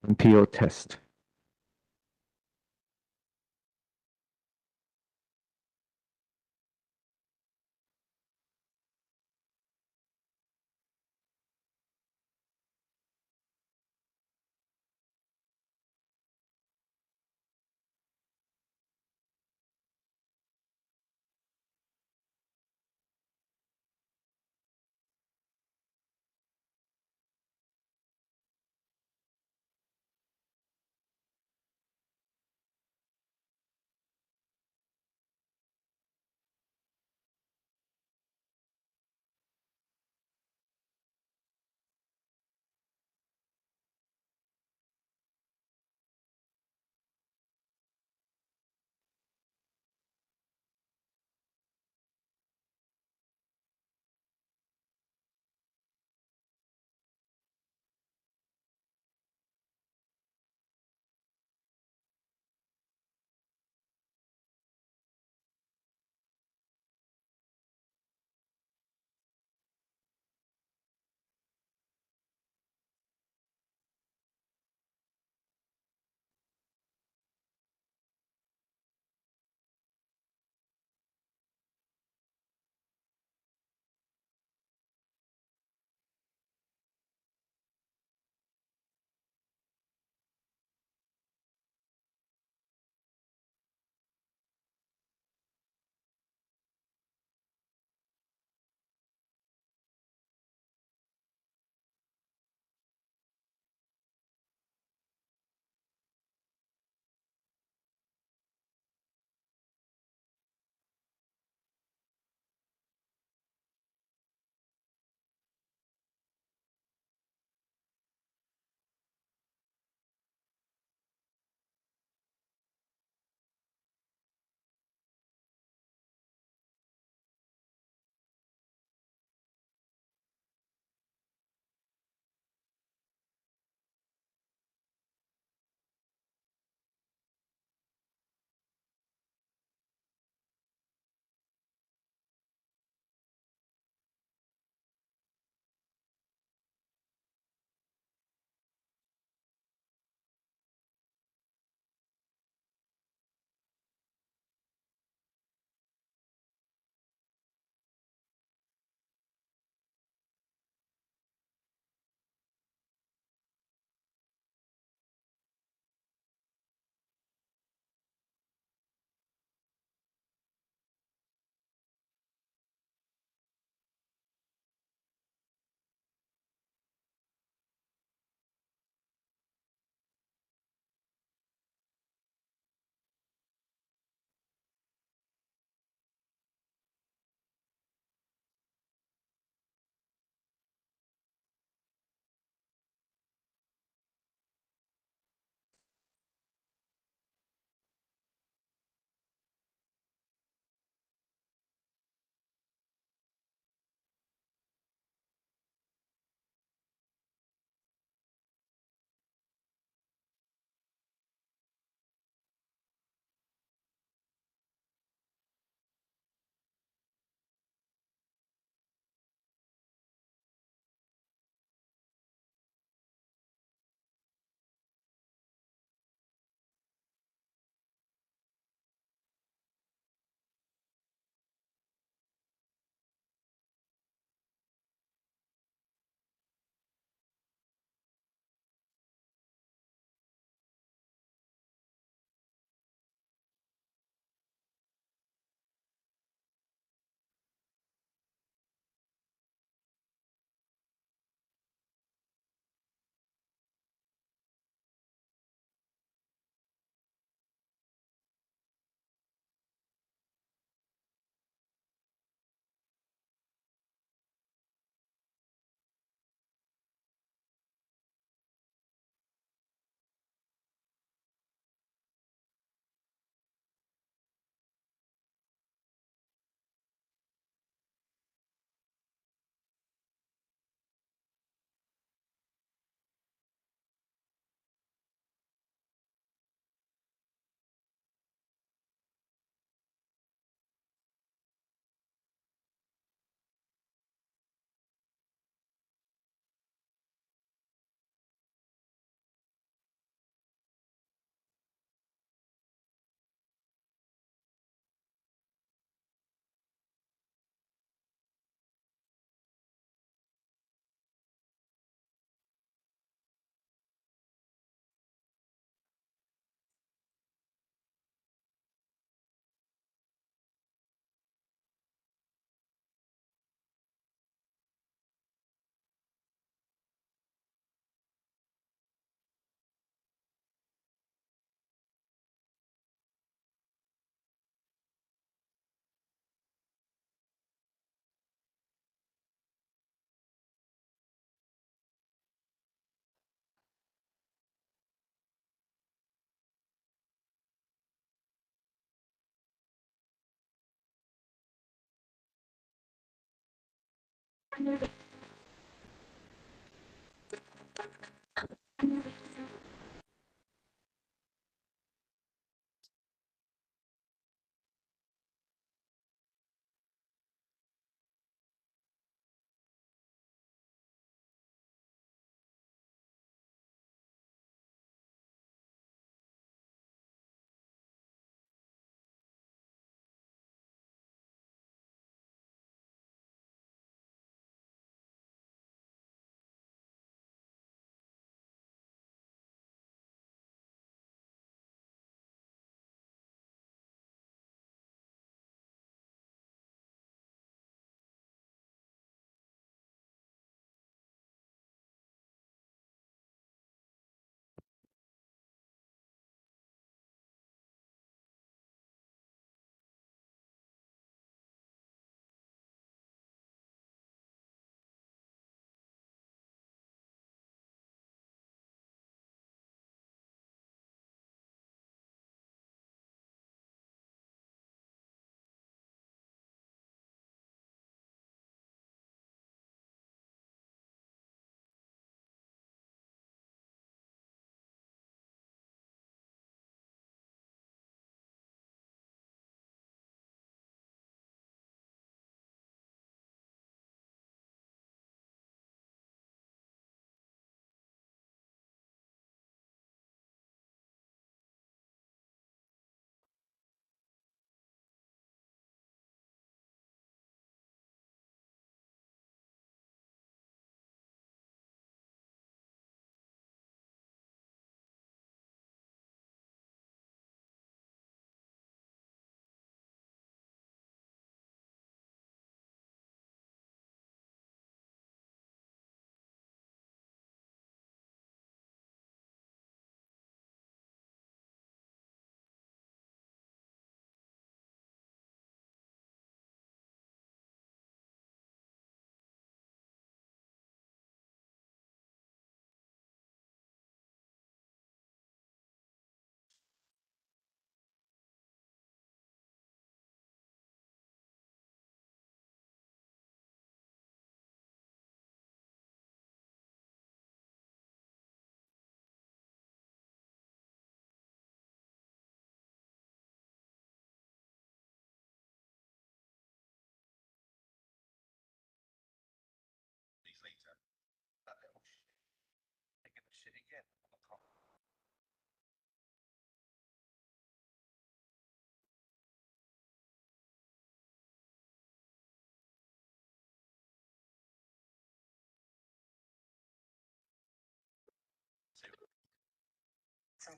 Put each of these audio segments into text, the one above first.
EPMPO test. Some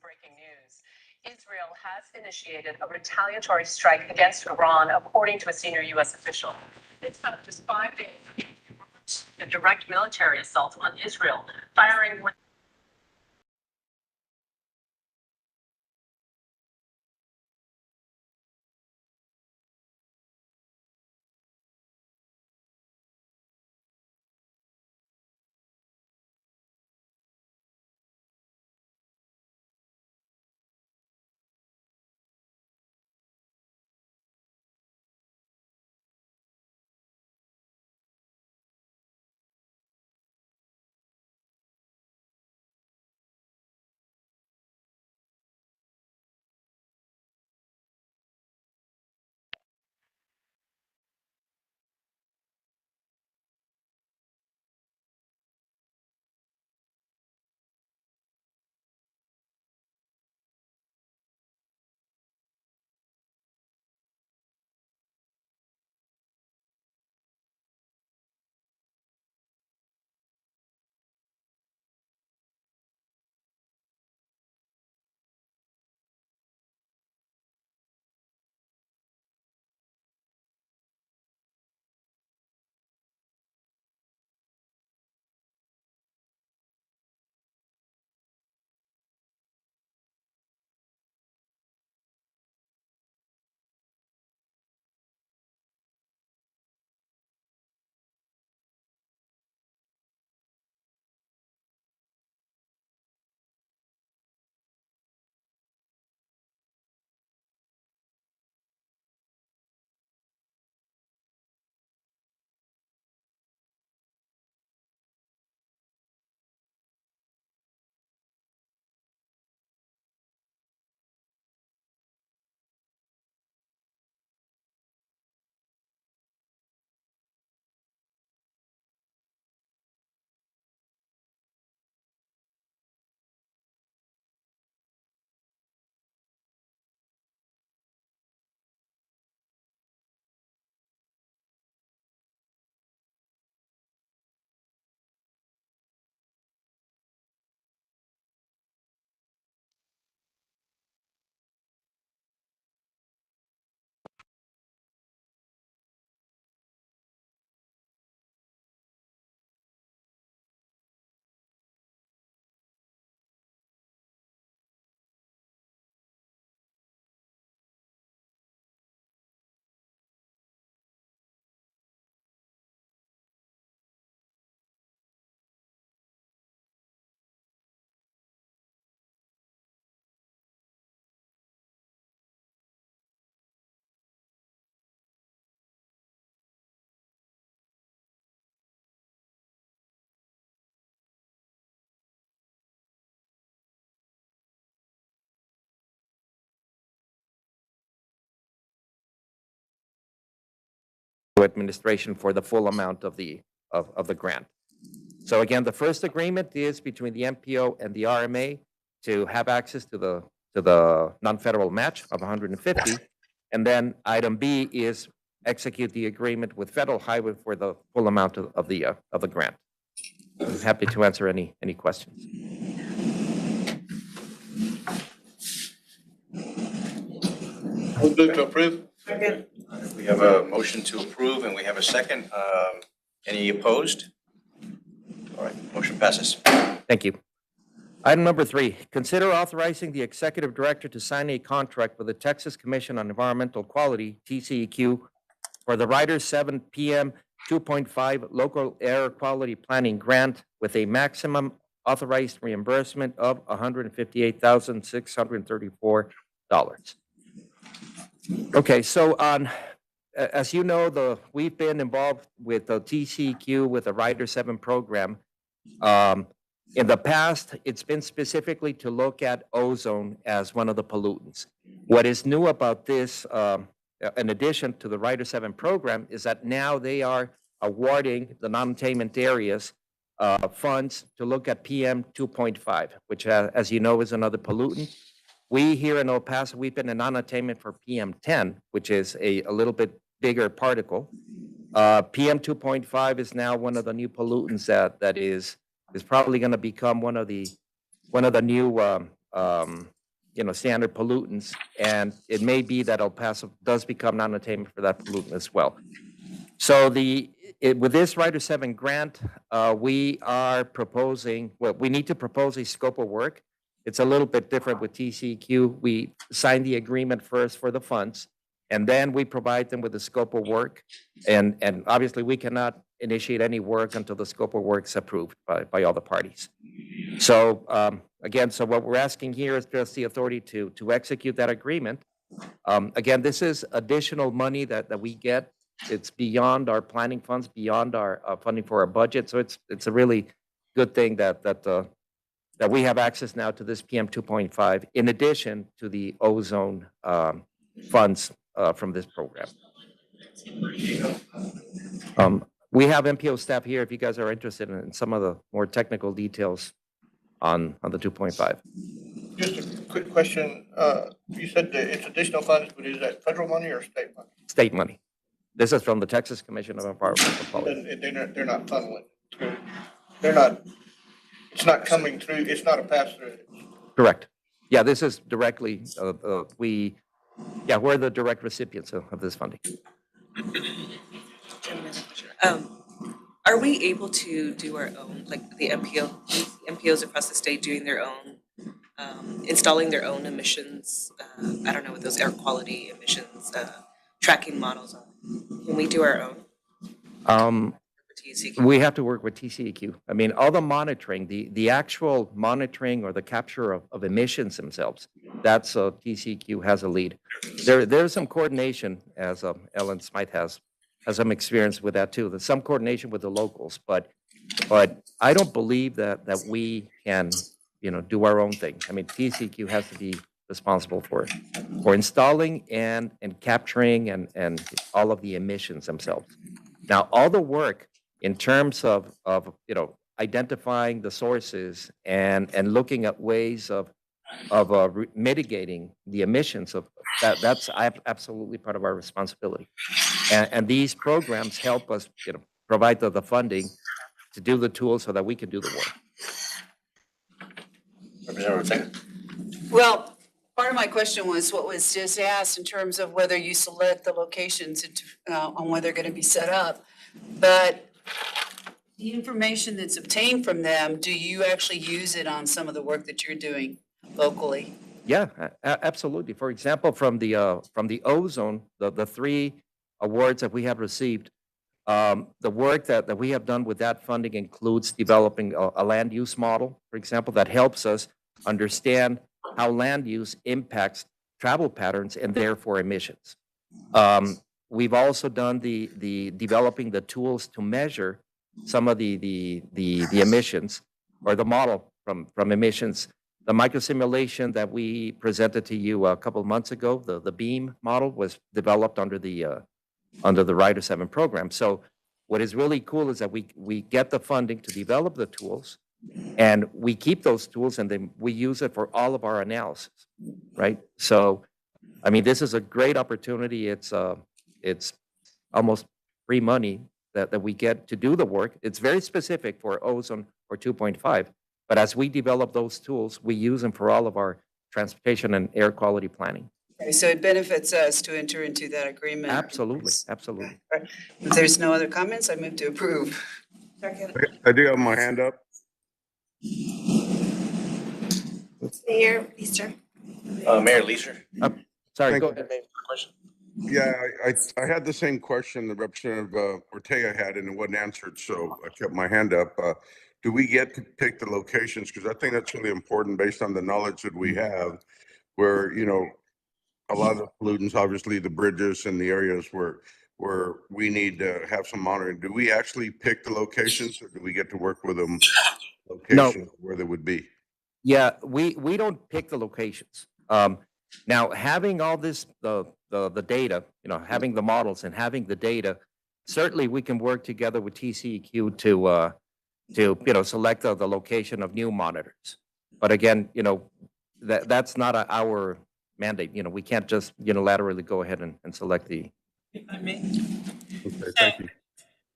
breaking news. Israel has initiated a retaliatory strike against Iran, according to a senior U.S. official. It's come just 5 days after a direct military assault on Israel, firing administration for the full amount of the grant. So again, the first agreement is between the MPO and the RMA to have access to the non-federal match of 150, and then item B is execute the agreement with Federal Highway for the full amount of the grant. I'm happy to answer any questions. Move to approve. Second. We have a motion to approve and we have a second. Any opposed? All right, motion passes. Thank you. Item number 3, consider authorizing the executive director to sign a contract with the Texas Commission on Environmental Quality, TCEQ, for the Rider 7 PM 2.5 Local Air Quality Planning Grant with a maximum authorized reimbursement of $158,634. Okay, so as you know, we've been involved with the TCEQ with the Rider 7 program. In the past, it's been specifically to look at ozone as one of the pollutants. What is new about this, in addition to the Rider 7 program, is that now they are awarding the non-attainment areas funds to look at PM 2.5, which, as you know, is another pollutant. We here in El Paso, we've been in non-attainment for PM 10, which is a little bit bigger particle. PM 2.5 is now one of the new pollutants that is probably going to become one of the new standard pollutants, and it may be that El Paso does become non-attainment for that pollutant as well. So with this Rider 7 grant, we are proposing, well, we need to propose a scope of work. It's a little bit different with TCEQ. We sign the agreement first for the funds, and then we provide them with the scope of work. And obviously, we cannot initiate any work until the scope of work is approved by all the parties. So again, so what we're asking here is just the authority to execute that agreement. Again, this is additional money that we get. It's beyond our planning funds, beyond our funding for our budget. So it's a really good thing that we have access now to this PM 2.5, in addition to the ozone funds from this program. We have MPO staff here if you guys are interested in some of the more technical details on the 2.5. Just a quick question. You said that it's additional funds, but is that federal money or state money? State money. This is from the Texas Commission of Environmental Quality. They're not funneling through. It's not coming through. It's not a pass-through. Correct. Yeah, this is directly, we're the direct recipients of this funding. Are we able to do our own, like the MPOs across the state doing their own, installing their own emissions? I don't know what those air quality emissions tracking models are. Can we do our own? We have to work with TCEQ. I mean, all the monitoring, the actual monitoring or the capture of emissions themselves, that's TCEQ has a lead. There's some coordination, as Ellen Smythe has some experience with that too. There's some coordination with the locals, but I don't believe that we can, do our own thing. I mean, TCEQ has to be responsible for installing and capturing and all of the emissions themselves. Now, all the work in terms of identifying the sources and looking at ways of mitigating the emissions of that's absolutely part of our responsibility. And these programs help us, provide the funding to do the tools so that we can do the work. Representative. Well, part of my question was what was just asked in terms of whether you select the locations on where they're going to be set up. But the information that's obtained from them, do you actually use it on some of the work that you're doing locally? Yeah, absolutely. For example, from the ozone, the 3 awards that we have received, the work that we have done with that funding includes developing a land use model, for example, that helps us understand how land use impacts travel patterns and therefore emissions. We've also done the developing the tools to measure some of the emissions or the model from emissions. The microsimulation that we presented to you a couple of months ago, the BEAM model, was developed under the under the Rider 7 program. So what is really cool is that we get the funding to develop the tools, and we keep those tools, and then we use it for all of our analysis, right? So, I mean, this is a great opportunity. It's almost free money that we get to do the work. It's very specific for ozone or 2.5, but as we develop those tools, we use them for all of our transportation and air quality planning. Okay, so it benefits us to enter into that agreement. Absolutely, absolutely. If there's no other comments, I move to approve. Second. I do have my hand up. Mayor Easter. Mayor Leeser? Sorry, Thank go you. ahead. Question? Yeah, I had the same question that Representative Ortega had, and it wasn't answered, so I kept my hand up. Do we get to pick the locations? Because I think that's really important based on the knowledge that we have, where, you know, a lot of the pollutants, obviously the bridges and the areas where we need to have some monitoring. Do we actually pick the locations, or do we get to work with them locations where they would be? Yeah, we don't pick the locations. Now, having all this, the data, you know, having the models and having the data, certainly we can work together with TCEQ to you know, select the location of new monitors. But again, you know, that's not our mandate. You know, we can't just unilaterally go ahead and select the. If I may. Okay, thank you.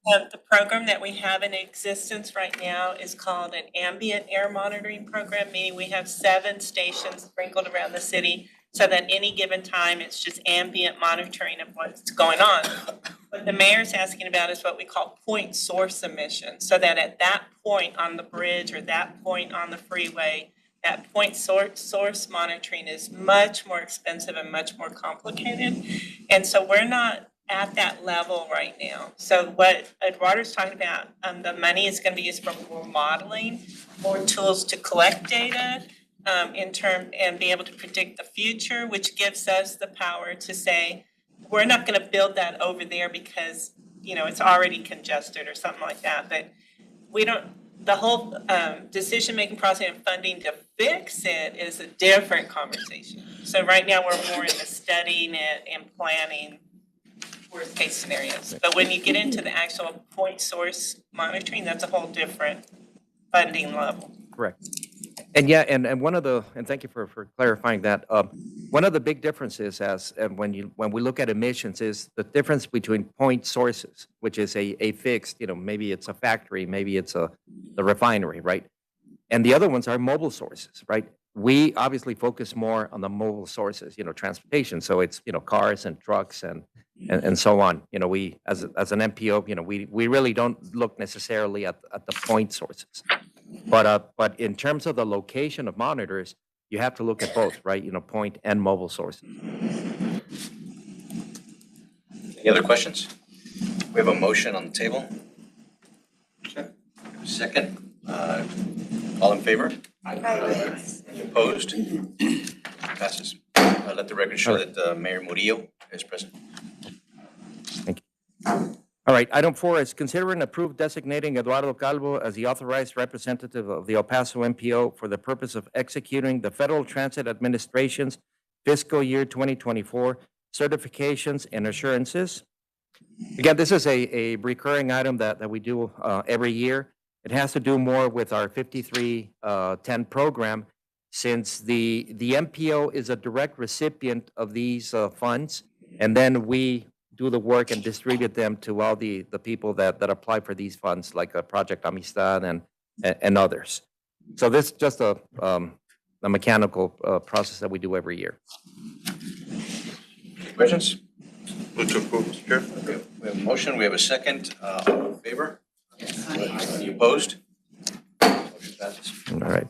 The program that we have in existence right now is called an ambient air monitoring program, meaning we have 7 stations sprinkled around the city so that any given time, it's just ambient monitoring of what's going on. What the mayor's asking about is what we call point source emissions, so that at that point on the bridge or that point on the freeway, that point source monitoring is much more expensive and much more complicated. And so we're not at that level right now. So what Eduardo's talking about, the money is going to be used for more modeling, more tools to collect data, and be able to predict the future, which gives us the power to say, we're not going to build that over there because, you know, it's already congested or something like that. But we don't, the whole decision-making process and funding to fix it is a different conversation. So right now, we're more in the studying it and planning worst case scenarios. But when you get into the actual point source monitoring, that's a whole different funding level. Correct. And yeah, and one of the, and thank you for clarifying that. One of the big differences and when we look at emissions is the difference between point sources, which is a fixed, you know, maybe it's a factory, maybe it's the refinery, right? And the other ones are mobile sources, right? We obviously focus more on the mobile sources, you know, transportation. So it's, you know, cars and trucks and so on. You know, we, as an MPO, you know, we really don't look necessarily at the point sources. But in terms of the location of monitors, you have to look at both, right? You know, point and mobile sources. Any other questions? We have a motion on the table. Second. All in favor? Any opposed? Passes. Let the record show that Mayor Murillo is present. All right, item 4 is consider and approve designating Eduardo Calvo as the authorized representative of the El Paso MPO for the purpose of executing the Federal Transit Administration's fiscal year 2024 certifications and assurances. Again, this is a recurring item that we do every year. It has to do more with our 5310 program, since the MPO is a direct recipient of these funds, and then we do the work and distribute them to all the people that apply for these funds, like Project Amistad and others. So this is just a mechanical process that we do every year. Questions? Move to approve, Mr. Chair. We have a motion, we have a second. All in favor? Any opposed? Motion passes. All right.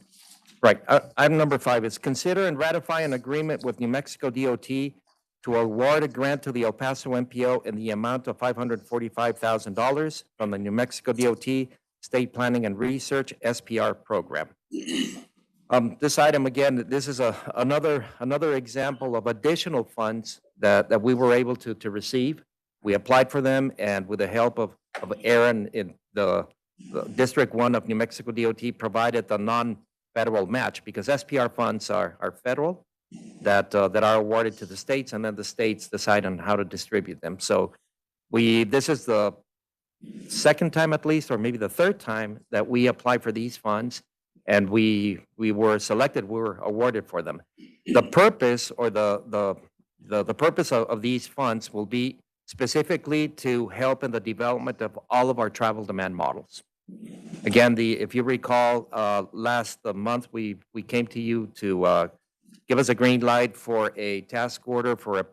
Right. Item number 5 is consider and ratify an agreement with New Mexico DOT to award a grant to the El Paso MPO in the amount of $545,000 from the New Mexico DOT State Planning and Research SPR program. This item, again, this is another example of additional funds that we were able to receive. We applied for them, and with the help of Aaron in the District 1 of New Mexico DOT provided the non-federal match, because SPR funds are federal, that are awarded to the states, and then the states decide on how to distribute them. So this is the second time at least, or maybe the third time that we applied for these funds, and we were selected, we were awarded for them. The purpose or the purpose of these funds will be specifically to help in the development of all of our travel demand models. Again, if you recall, last month, we came to you to give us a green light for a task order for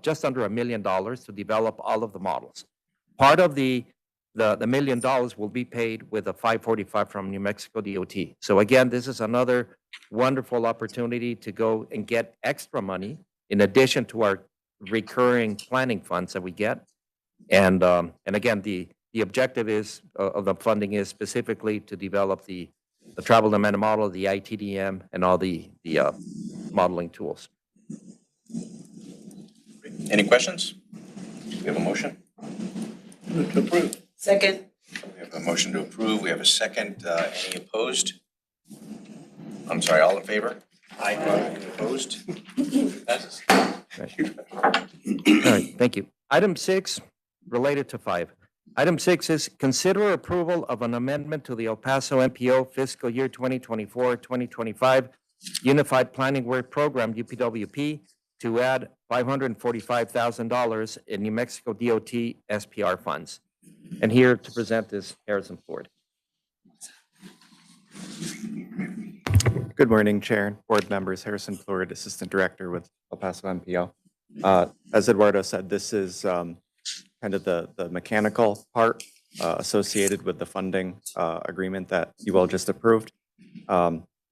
just under $1 million to develop all of the models. Part of the $1 million will be paid with a 545 from New Mexico DOT. So again, this is another wonderful opportunity to go and get extra money in addition to our recurring planning funds that we get. And again, the objective is of the funding is specifically to develop the travel demand model, the ITDM, and all the modeling tools. Any questions? We have a motion? Move to approve. Second. We have a motion to approve. We have a second. Any opposed? I'm sorry, all in favor? Aye. Any opposed? Passes. All right, thank you. Item 6, related to 5. Item 6 is consider approval of an amendment to the El Paso MPO fiscal year 2024-2025 Unified Planning Work Program, UPWP, to add $545,000 in New Mexico DOT SPR funds. And here to present is Harrison Ford. Good morning, Chair, board members. Harrison Ford, Assistant Director with El Paso MPO. As Eduardo said, this is kind of the mechanical part associated with the funding agreement that you all just approved.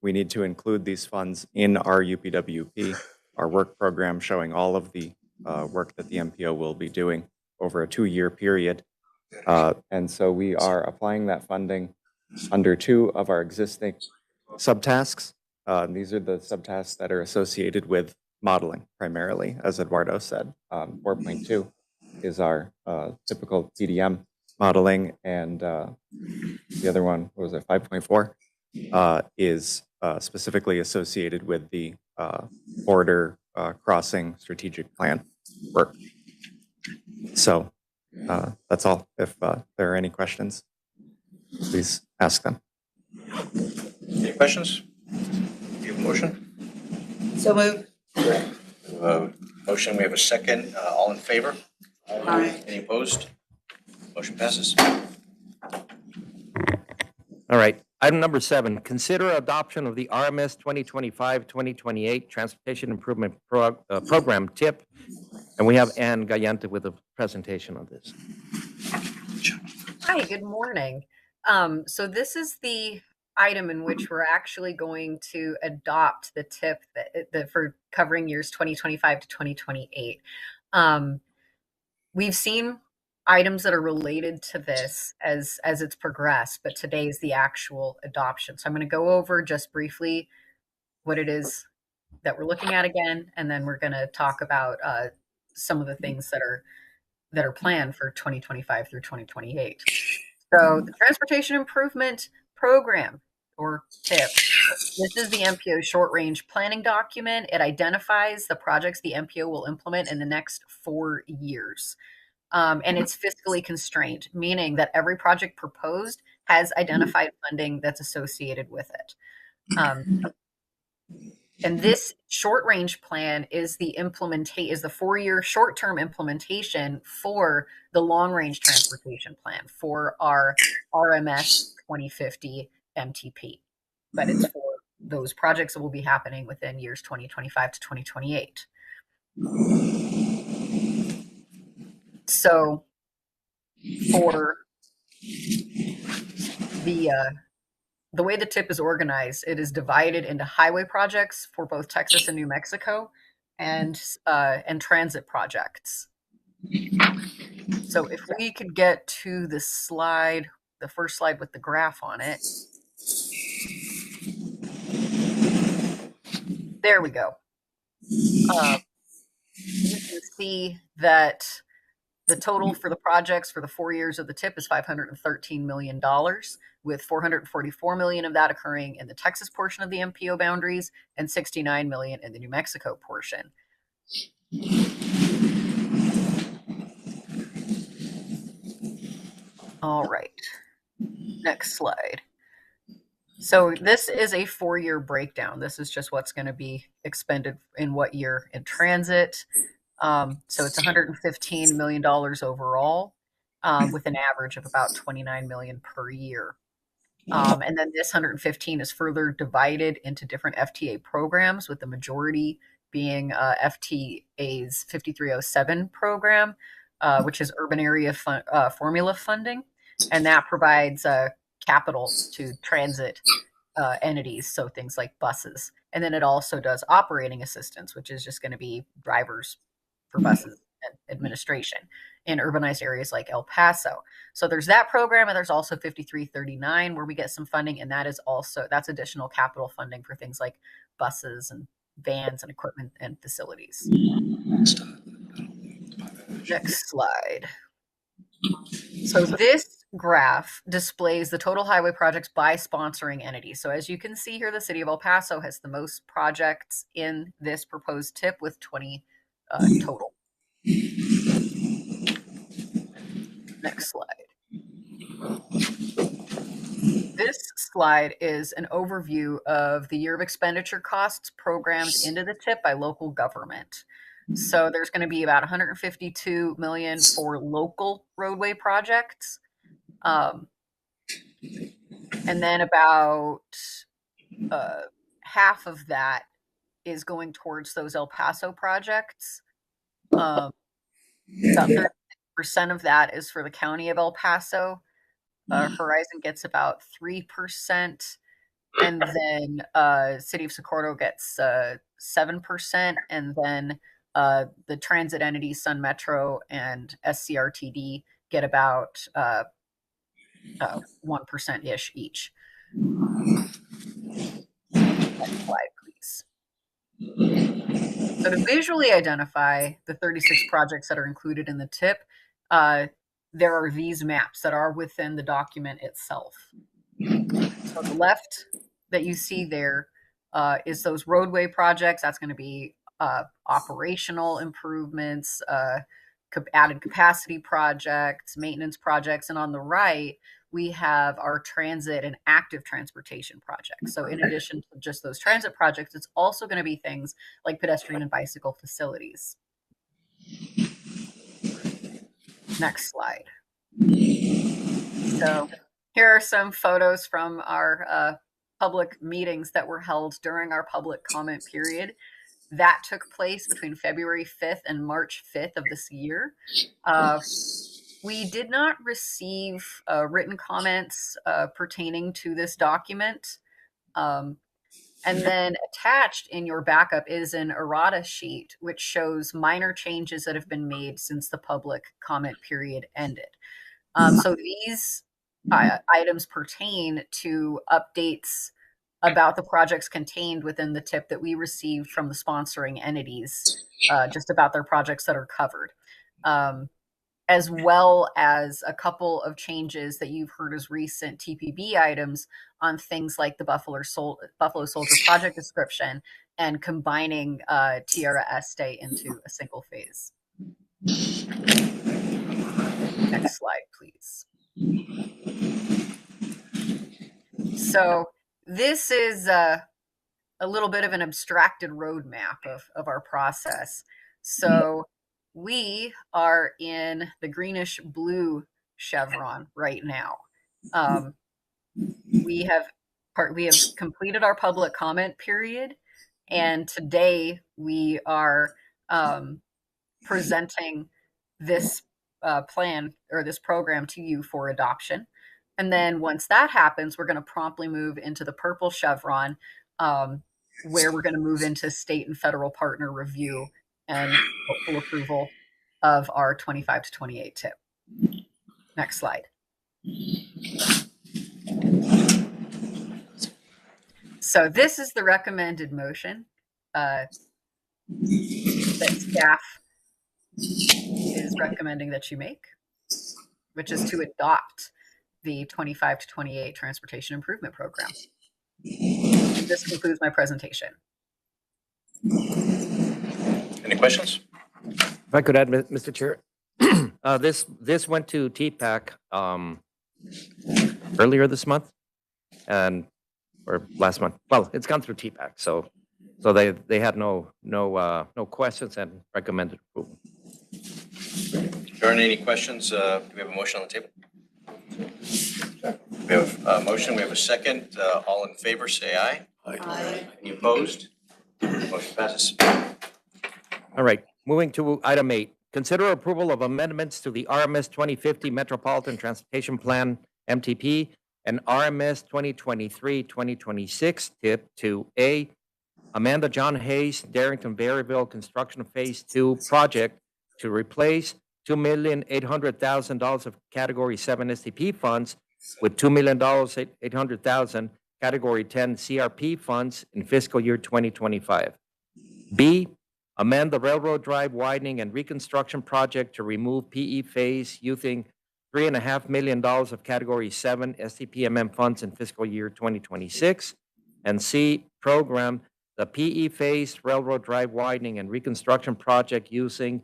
We need to include these funds in our UPWP, our work program showing all of the work that the MPO will be doing over a 2-year period. And so we are applying that funding under 2 of our existing subtasks. These are the subtasks that are associated with modeling primarily, as Eduardo said. 4.2 is our typical TDM modeling, and the other one, what was it, 5.4, is specifically associated with the border crossing strategic plan work. So that's all. If there are any questions, please ask them. Any questions? Do you have a motion? So moved. Motion, we have a second. All in favor? Aye. Any opposed? Motion passes. All right, item number 7, consider adoption of the RMS 2025-2028 Transportation Improvement Program TIP. And we have Ann Gallante with a presentation on this. Hi, good morning. So this is the item in which we're actually going to adopt the TIP that for covering years 2025 to 2028. We've seen items that are related to this as it's progressed, but today is the actual adoption. So I'm going to go over just briefly what it is that we're looking at again, and then we're going to talk about some of the things that are planned for 2025 through 2028. So the Transportation Improvement Program, or TIP, this is the MPO short-range planning document. It identifies the projects the MPO will implement in the next 4 years. And it's fiscally constrained, meaning that every project proposed has identified funding that's associated with it. And this short-range plan is the 4-year short-term implementation for the long-range transportation plan for our RMS 2050 MTP. But it's for those projects that will be happening within years 2025 to 2028. So for the way the TIP is organized, it is divided into highway projects for both Texas and New Mexico, and transit projects. So if we could get to the slide, the first slide with the graph on it. There we go. You can see that the total for the projects for the 4 years of the TIP is $513 million, with $444 million of that occurring in the Texas portion of the MPO boundaries and $69 million in the New Mexico portion. All right. Next slide. So this is a 4-year breakdown. This is just what's going to be expended in what year in transit. So it's $115 million overall, with an average of about $29 million per year. And then this 115 is further divided into different FTA programs, with the majority being FTA's 5307 program, which is urban area formula funding, and that provides capital to transit entities, so things like buses. And then it also does operating assistance, which is just going to be drivers for buses and administration in urbanized areas like El Paso. So there's that program, and there's also 5339 where we get some funding, and that's additional capital funding for things like buses and vans and equipment and facilities. Next slide. So this graph displays the total highway projects by sponsoring entity. So as you can see here, the city of El Paso has the most projects in this proposed TIP with 20 total. Next slide. This slide is an overview of the year of expenditure costs programmed into the TIP by local government. So there's going to be about 152 million for local roadway projects. And then about half of that is going towards those El Paso projects. About 30% of that is for the county of El Paso. Horizon gets about 3%, and then City of Socorro gets 7%, and then the transit entities, Sun Metro and SCRTD, get about 1%-ish each. Next slide, please. So to visually identify the 36 projects that are included in the TIP, there are these maps that are within the document itself. So the left that you see there is those roadway projects. That's going to be operational improvements, added capacity projects, maintenance projects. And on the right, we have our transit and active transportation projects. So in addition to just those transit projects, it's also going to be things like pedestrian and bicycle facilities. Next slide. So here are some photos from our public meetings that were held during our public comment period. That took place between February 5th and March 5th of this year. We did not receive written comments pertaining to this document. And then attached in your backup is an errata sheet, which shows minor changes that have been made since the public comment period ended. So these items pertain to updates about the projects contained within the TIP that we received from the sponsoring entities, just about their projects that are covered, as well as a couple of changes that you've heard as recent TPB items on things like the Buffalo Soldier project description and combining Tierra Este into a single phase. Next slide, please. So this is a little bit of an abstracted roadmap of our process. So we are in the greenish blue chevron right now. We have completed our public comment period, and today we are presenting this plan or this program to you for adoption. And then once that happens, we're going to promptly move into the purple chevron, where we're going to move into state and federal partner review and hopeful approval of our 25 to 28 TIP. Next slide. So this is the recommended motion that staff is recommending that you make, which is to adopt the 25 to 28 Transportation Improvement Program. This concludes my presentation. Any questions? If I could add, Mr. Chair, this went to TPAC earlier this month, and or last month. Well, it's gone through TPAC, so they had no questions and recommended approval. If there aren't any questions, do we have a motion on the table? We have a motion, we have a second. All in favor, say aye. Aye. Any opposed? Motion passes. All right, moving to item 8. Consider approval of amendments to the RMS 2050 Metropolitan Transportation Plan, MTP, and RMS 2023-2026 TIP to A, amend the John Hayes Darrington Berryville Construction Phase 2 project to replace $2,800,000 of Category 7 STP funds with $2,800,000 Category 10 CRP funds in fiscal year 2025. B, amend the Railroad Drive widening and reconstruction project to remove PE phase using $3.5 million of Category 7 STPMM funds in fiscal year 2026. And C, program the PE phase Railroad Drive widening and reconstruction project using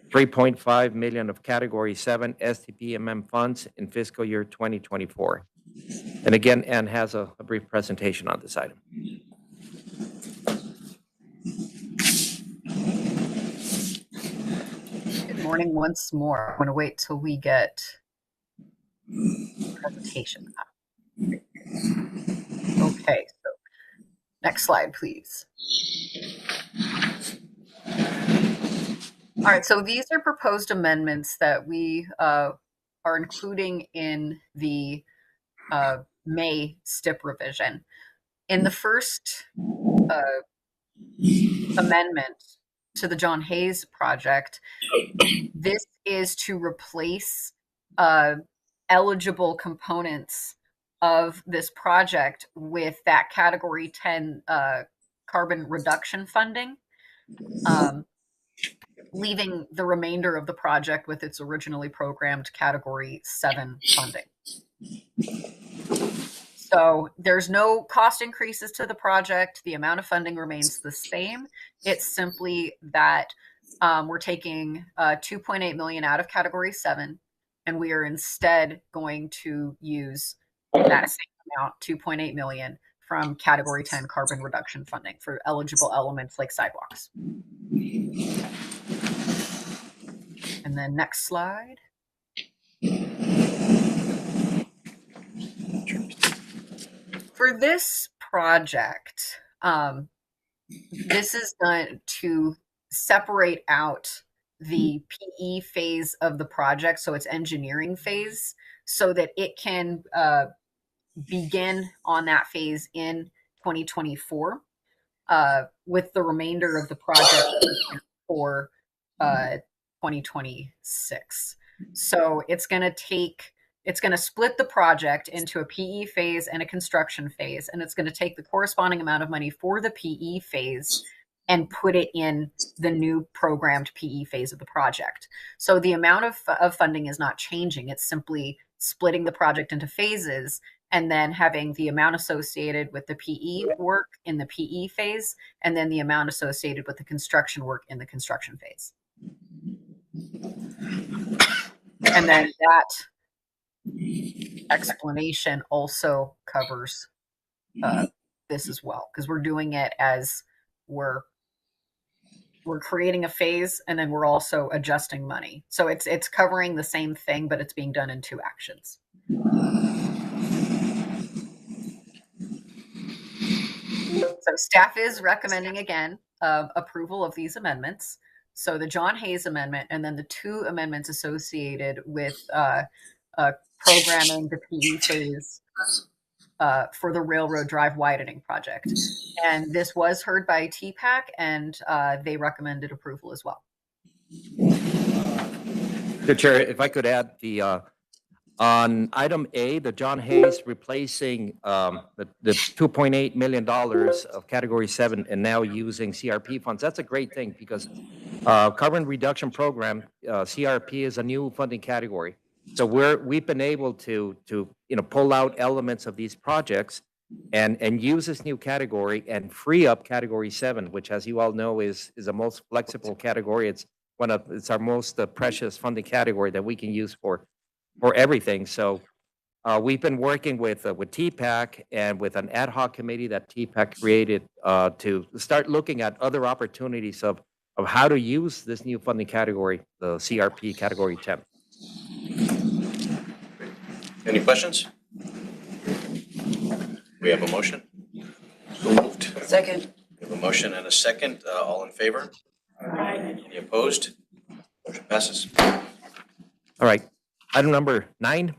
$3.5 million of Category 7 STPMM funds in fiscal year 2024. And again, Ann has a brief presentation on this item. Good morning once more. I'm going to wait till we get presentation up. Okay, so next slide, please. All right, so these are proposed amendments that we are including in the May STIP revision. In the first amendment to the John Hayes project, this is to replace eligible components of this project with that Category 10 carbon reduction funding, leaving the remainder of the project with its originally programmed Category 7 funding. So there's no cost increases to the project. The amount of funding remains the same. It's simply that we're taking $2.8 million out of Category 7, and we are instead going to use that same amount, $2.8 million, from Category 10 carbon reduction funding for eligible elements like sidewalks. And then next slide. For this project, this is done to separate out the PE phase of the project, so it's engineering phase, so that it can begin on that phase in 2024, with the remainder of the project for 2026. So it's going to split the project into a PE phase and a construction phase, and it's going to take the corresponding amount of money for the PE phase and put it in the new programmed PE phase of the project. So the amount of funding is not changing. It's simply splitting the project into phases and then having the amount associated with the PE work in the PE phase, and then the amount associated with the construction work in the construction phase. And then that explanation also covers this as well, because we're doing it as we're creating a phase, and then we're also adjusting money. So it's covering the same thing, but it's being done in two actions. So staff is recommending, again, approval of these amendments. So the John Hayes amendment, and then the two amendments associated with programming the PE phase for the Railroad Drive widening project. And this was heard by TPAC, and they recommended approval as well. Chair, if I could add, on item A, the John Hayes replacing the $2.8 million of Category 7 and now using CRP funds, that's a great thing, because carbon reduction program, CRP, is a new funding category. So we've been able to pull out elements of these projects and use this new category and free up Category 7, which, as you all know, is the most flexible category. It's our most precious funding category that we can use for everything. So we've been working with TPAC and with an ad hoc committee that TPAC created to start looking at other opportunities of how to use this new funding category, the CRP Category 10. Any questions? We have a motion. So moved. Second. We have a motion and a second. All in favor? Any opposed? Motion passes. All right. Item number 9,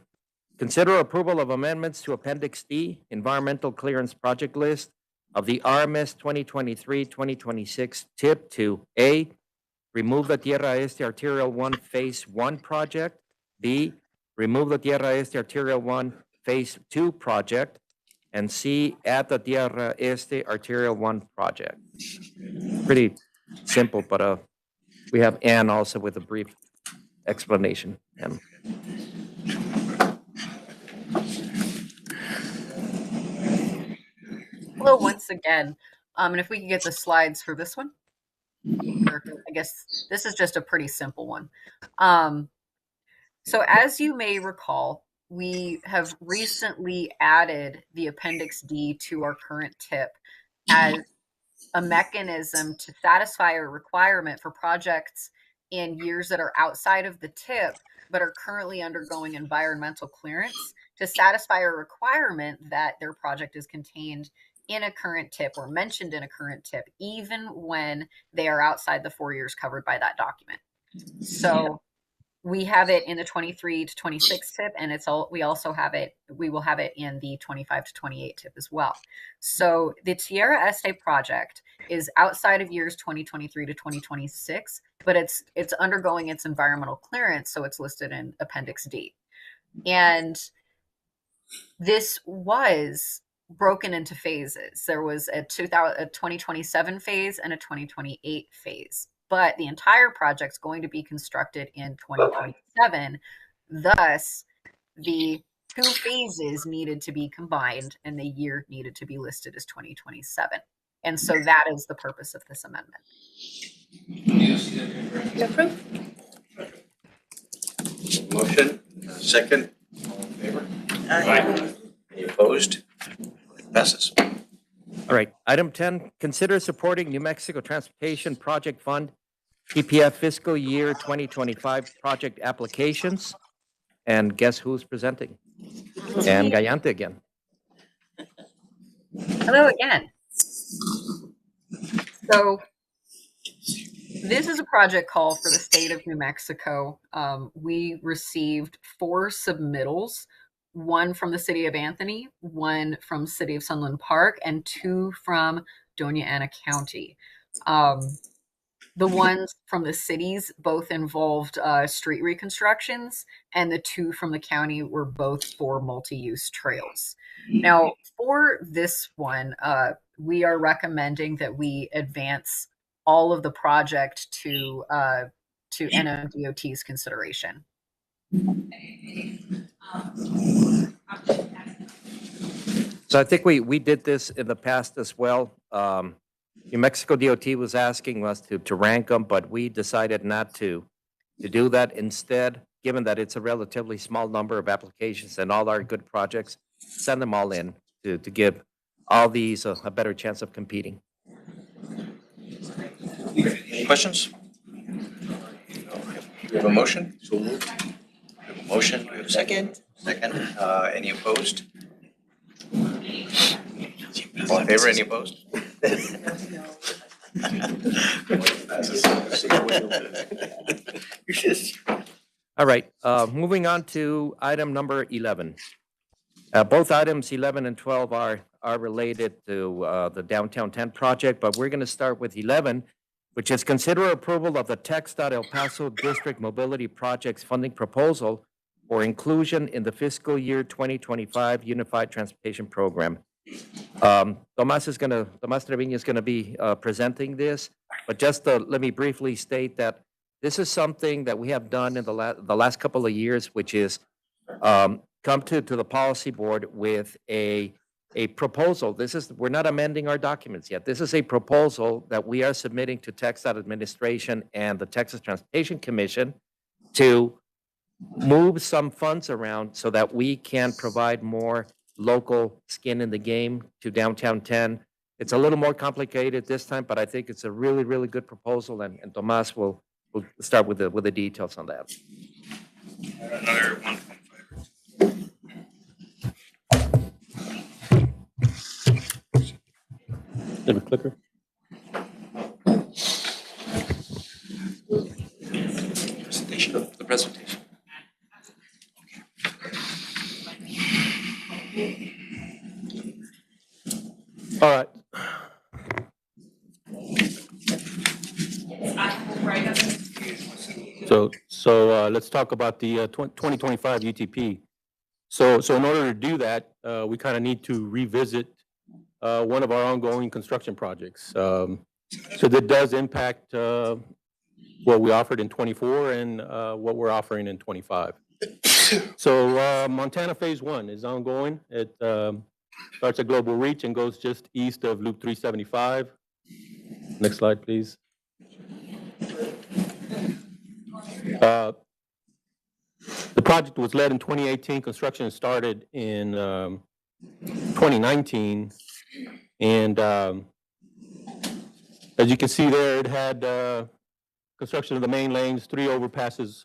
consider approval of amendments to Appendix D, Environmental Clearance Project List of the RMS 2023-2026 TIP to A, remove the Tierra Este Arterial 1 Phase 1 project, B, remove the Tierra Este Arterial 1 Phase 2 project, and C, add the Tierra Este Arterial 1 project. Pretty simple, but we have Ann also with a brief explanation. Ann. Hello once again. And if we could get the slides for this one. Or I guess this is just a pretty simple one. So as you may recall, we have recently added the Appendix D to our current TIP as a mechanism to satisfy a requirement for projects in years that are outside of the TIP but are currently undergoing environmental clearance to satisfy a requirement that their project is contained in a current TIP or mentioned in a current TIP, even when they are outside the 4 years covered by that document. So we have it in the 23 to 26 TIP, and we will have it in the 25 to 28 TIP as well. So the Tierra Este project is outside of years 2023 to 2026, but it's undergoing its environmental clearance, so it's listed in Appendix D. And this was broken into phases. There was a 2027 phase and a 2028 phase, but the entire project's going to be constructed in 2027. Thus, the 2 phases needed to be combined and the year needed to be listed as 2027. And so that is the purpose of this amendment. Approve. Motion, second. All in favor? Aye. Any opposed? Passes. All right. Item 10, consider supporting New Mexico Transportation Project Fund, TPF fiscal year 2025 project applications. And guess who's presenting? And Gallante again. Hello again. So this is a project call for the state of New Mexico. We received 4 submittals, 1 from the city of Anthony, 1 from city of Sunland Park, and 2 from Doña Ana County. The ones from the cities both involved street reconstructions, and the 2 from the county were both for multi-use trails. Now, for this one, we are recommending that we advance all of the project to NMDOT's consideration. So I think we did this in the past as well. New Mexico DOT was asking us to rank them, but we decided not to do that. Instead, given that it's a relatively small number of applications and all our good projects, send them all in to give all these a better chance of competing. Any questions? We have a motion? So moved. We have a motion. Do we have a second? Second. Any opposed? All in favor? Any opposed? All right, moving on to item number 11. Both items 11 and 12 are related to the Downtown 10 project, but we're going to start with 11, which is consider approval of the TxDOT El Paso District Mobility Projects funding proposal for inclusion in the fiscal year 2025 Unified Transportation Program. Tomas Trevino is going to be presenting this, but just let me briefly state that this is something that we have done in the last couple of years, which is come to the policy board with a proposal. We're not amending our documents yet. This is a proposal that we are submitting to TxDOT administration and the Texas Transportation Commission to move some funds around so that we can provide more local skin in the game to downtown 10. It's a little more complicated this time, but I think it's a really, really good proposal, and Tomas will start with the details on that. Another 1.5. Have a clicker? Presentation of the presentation. All right. So let's talk about the 2025 UTP. So in order to do that, we kind of need to revisit one of our ongoing construction projects. So that does impact what we offered in 24 and what we're offering in 25. So Montana Phase 1 is ongoing. It starts at Global Reach and goes just east of Loop 375. Next slide, please. The project was led in 2018. Construction started in 2019. And as you can see there, it had construction of the main lanes, 3 overpasses,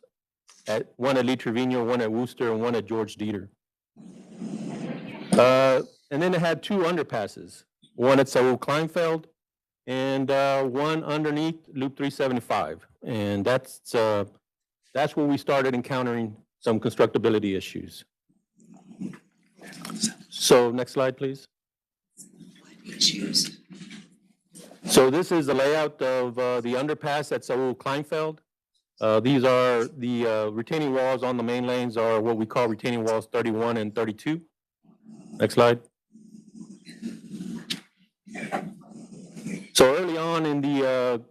one at Lee Trevino, one at Wooster, and one at George Dieter. And then it had 2 underpasses, one at Saul Kleinfeld and one underneath Loop 375. And that's where we started encountering some constructability issues. So next slide, please. Issues. So this is the layout of the underpass at Saul Kleinfeld. These are the retaining walls on the main lanes are what we call retaining walls 31 and 32. Next slide. So early on in the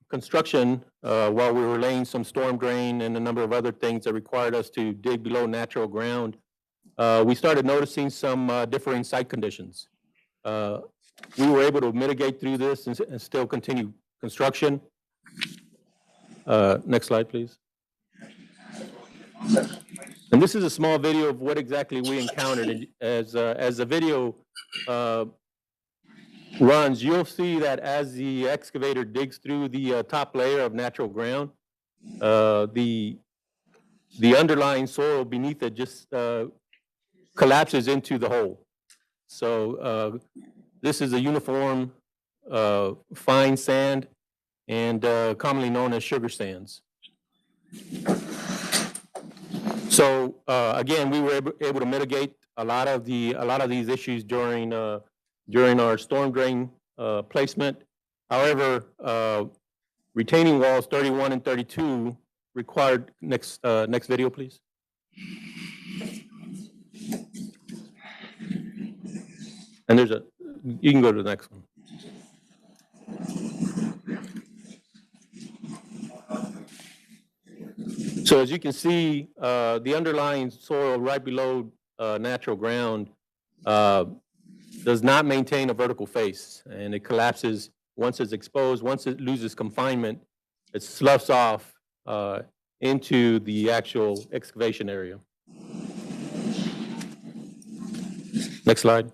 construction, while we were laying some storm drain and a number of other things that required us to dig below natural ground, we started noticing some differing site conditions. We were able to mitigate through this and still continue construction. Next slide, please. And this is a small video of what exactly we encountered. And as the video runs, you'll see that as the excavator digs through the top layer of natural ground, the underlying soil beneath it just collapses into the hole. So this is a uniform fine sand and commonly known as sugar sands. So again, we were able to mitigate a lot of these issues during our storm drain placement. However, retaining walls 31 and 32 required next video, please. And you can go to the next one. So as you can see, the underlying soil right below natural ground does not maintain a vertical face, and it collapses once it's exposed. Once it loses confinement, it sloughs off into the actual excavation area. Next slide.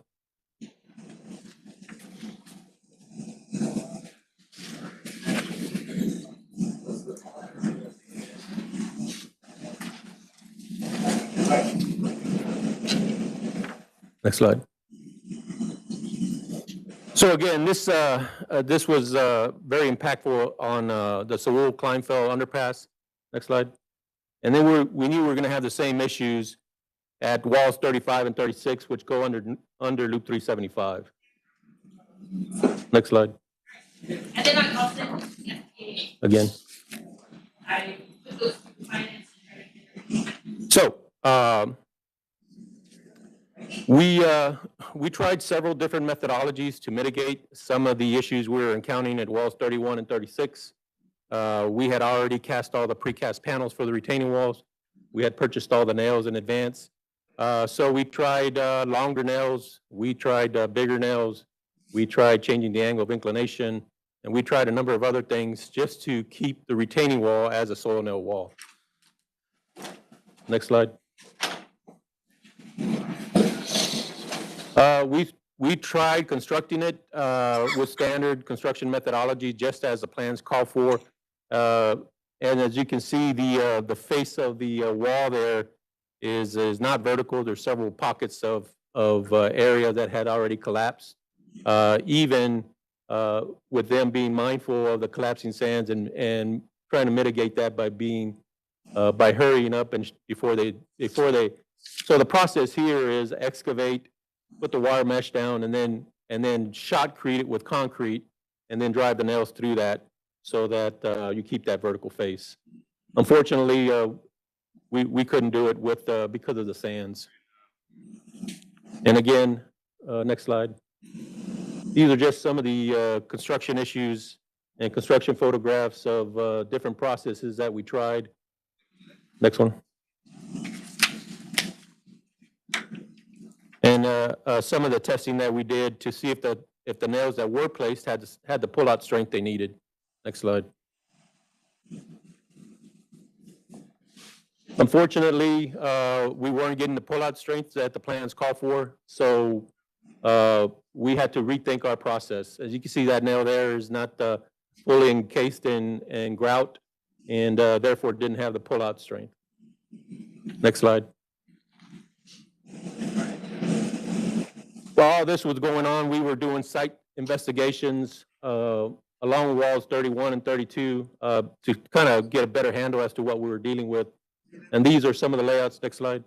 Next slide. So again, this was very impactful on the Saul Kleinfeld underpass. Next slide. And then we knew we were going to have the same issues at walls 35 and 36, which go under Loop 375. Next slide. And then I also Again. I put those finance. So we tried several different methodologies to mitigate some of the issues we were encountering at walls 31 and 36. We had already cast all the precast panels for the retaining walls. We had purchased all the nails in advance. So we tried longer nails. We tried bigger nails. We tried changing the angle of inclination. And we tried a number of other things just to keep the retaining wall as a soil nail wall. Next slide. We tried constructing it with standard construction methodology, just as the plans call for. And as you can see, the face of the wall there is not vertical. There's several pockets of area that had already collapsed. Even with them being mindful of the collapsing sands and trying to mitigate that by hurrying up and before they. So the process here is excavate, put the wire mesh down, and then shotcrete it with concrete, and then drive the nails through that so that you keep that vertical face. Unfortunately, we couldn't do it with because of the sands. And again, next slide. These are just some of the construction issues and construction photographs of different processes that we tried. Next one. And some of the testing that we did to see if the nails that were placed had the pull-out strength they needed. Next slide. Unfortunately, we weren't getting the pull-out strength that the plans call for, so we had to rethink our process. As you can see, that nail there is not fully encased in grout, and therefore didn't have the pull-out strength. Next slide. While all this was going on, we were doing site investigations along walls 31 and 32 to kind of get a better handle as to what we were dealing with. And these are some of the layouts. Next slide.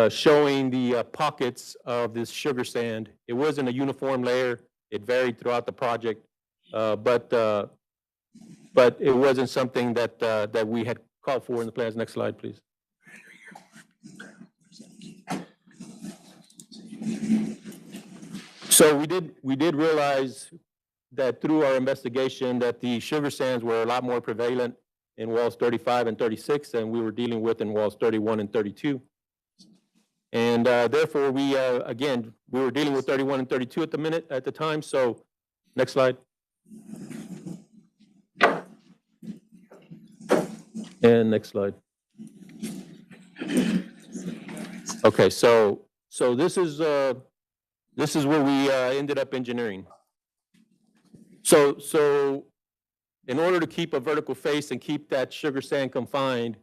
Showing the pockets of this sugar sand. It wasn't a uniform layer. It varied throughout the project, but it wasn't something that we had called for in the plans. Next slide, please. So we did realize that through our investigation that the sugar sands were a lot more prevalent in walls 35 and 36 than we were dealing with in walls 31 and 32. And therefore, we were dealing with 31 and 32 at the time. So, next slide. And next slide. Okay, so this is where we ended up engineering. So in order to keep a vertical face and keep that sugar sand confined,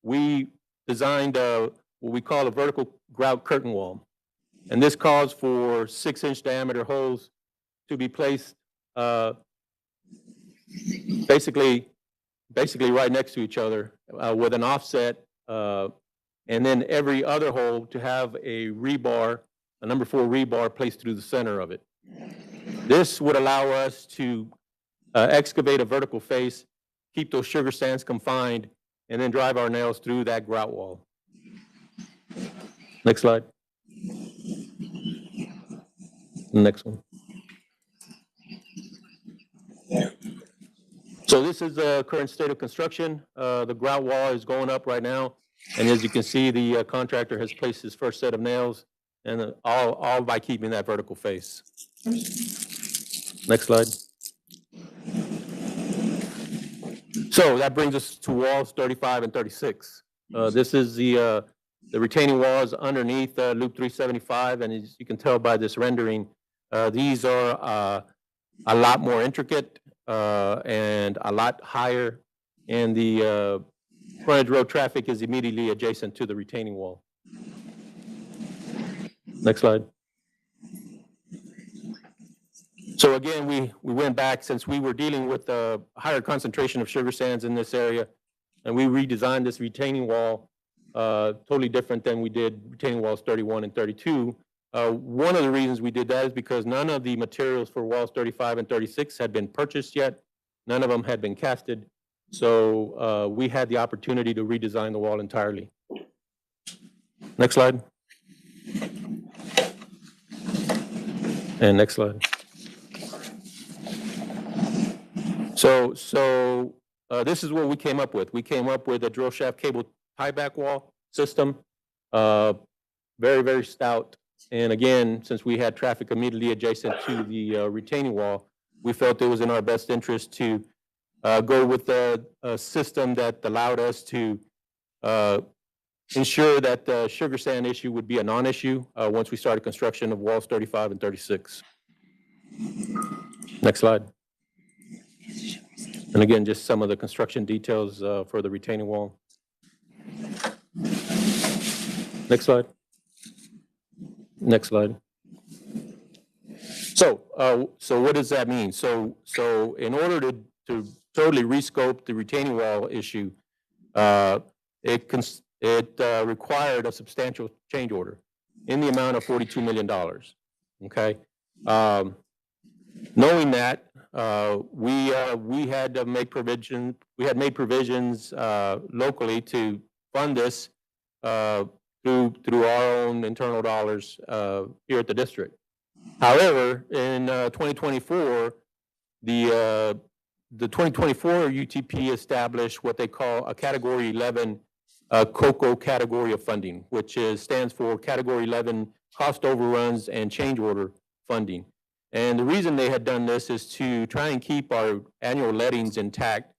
we designed what we call a vertical grout curtain wall. And this calls for 6-inch diameter holes to be placed basically right next to each other with an offset, and then every other hole to have a rebar, a number 4 rebar placed through the center of it. This would allow us to excavate a vertical face, keep those sugar sands confined, and then drive our nails through that grout wall. Next slide. Next one. So this is the current state of construction. The grout wall is going up right now. And as you can see, the contractor has placed his first set of nails, and all by keeping that vertical face. Next slide. So that brings us to walls 35 and 36. This is the retaining walls underneath loop 375, and as you can tell by this rendering, these are a lot more intricate and a lot higher, and the frontage road traffic is immediately adjacent to the retaining wall. Next slide. So again, we went back, since we were dealing with a higher concentration of sugar sands in this area, and we redesigned this retaining wall totally different than we did retaining walls 31 and 32. One of the reasons we did that is because none of the materials for walls 35 and 36 had been purchased yet. None of them had been casted. So we had the opportunity to redesign the wall entirely. Next slide. And next slide. So this is what we came up with. We came up with a drill shaft cable tieback wall system, very, very stout. And again, since we had traffic immediately adjacent to the retaining wall, we felt it was in our best interest to go with a system that allowed us to ensure that the sugar sand issue would be a non-issue once we started construction of walls 35 and 36. Next slide. And again, just some of the construction details for the retaining wall. Next slide. Next slide. So what does that mean? So in order to totally rescope the retaining wall issue, it required a substantial change order in the amount of $42 million. Okay. Knowing that, we had to make provision. We had made provisions locally to fund this through our own internal dollars here at the district. However, in 2024, the 2024 UTP established what they call a Category 11 COCO category of funding, which stands for Category 11 Cost Overruns and Change Order Funding. And the reason they had done this is to try and keep our annual lettings intact,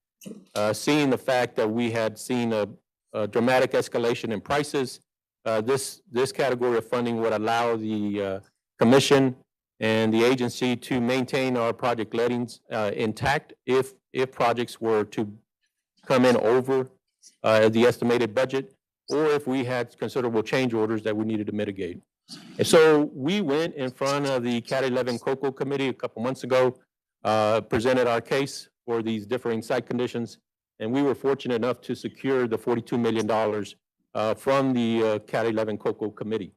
seeing the fact that we had seen a dramatic escalation in prices. This category of funding would allow the commission and the agency to maintain our project lettings intact if projects were to come in over the estimated budget, or if we had considerable change orders that we needed to mitigate. And so we went in front of the Cat 11 COCO committee a couple months ago, presented our case for these differing site conditions, and we were fortunate enough to secure the $42 million from the Cat 11 COCO committee.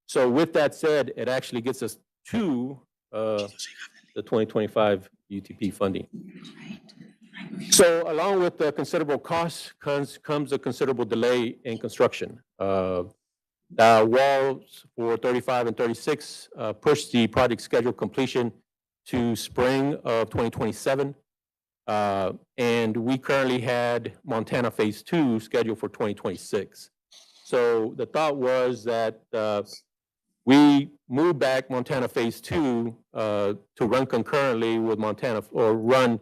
So with that said, it actually gets us to the 2025 UTP funding. So along with the considerable costs comes a considerable delay in construction. Walls for 35 and 36 pushed the project schedule completion to spring of 2027. And we currently had Montana Phase 2 scheduled for 2026. So the thought was that we move back Montana Phase 2 to run concurrently with Montana, or run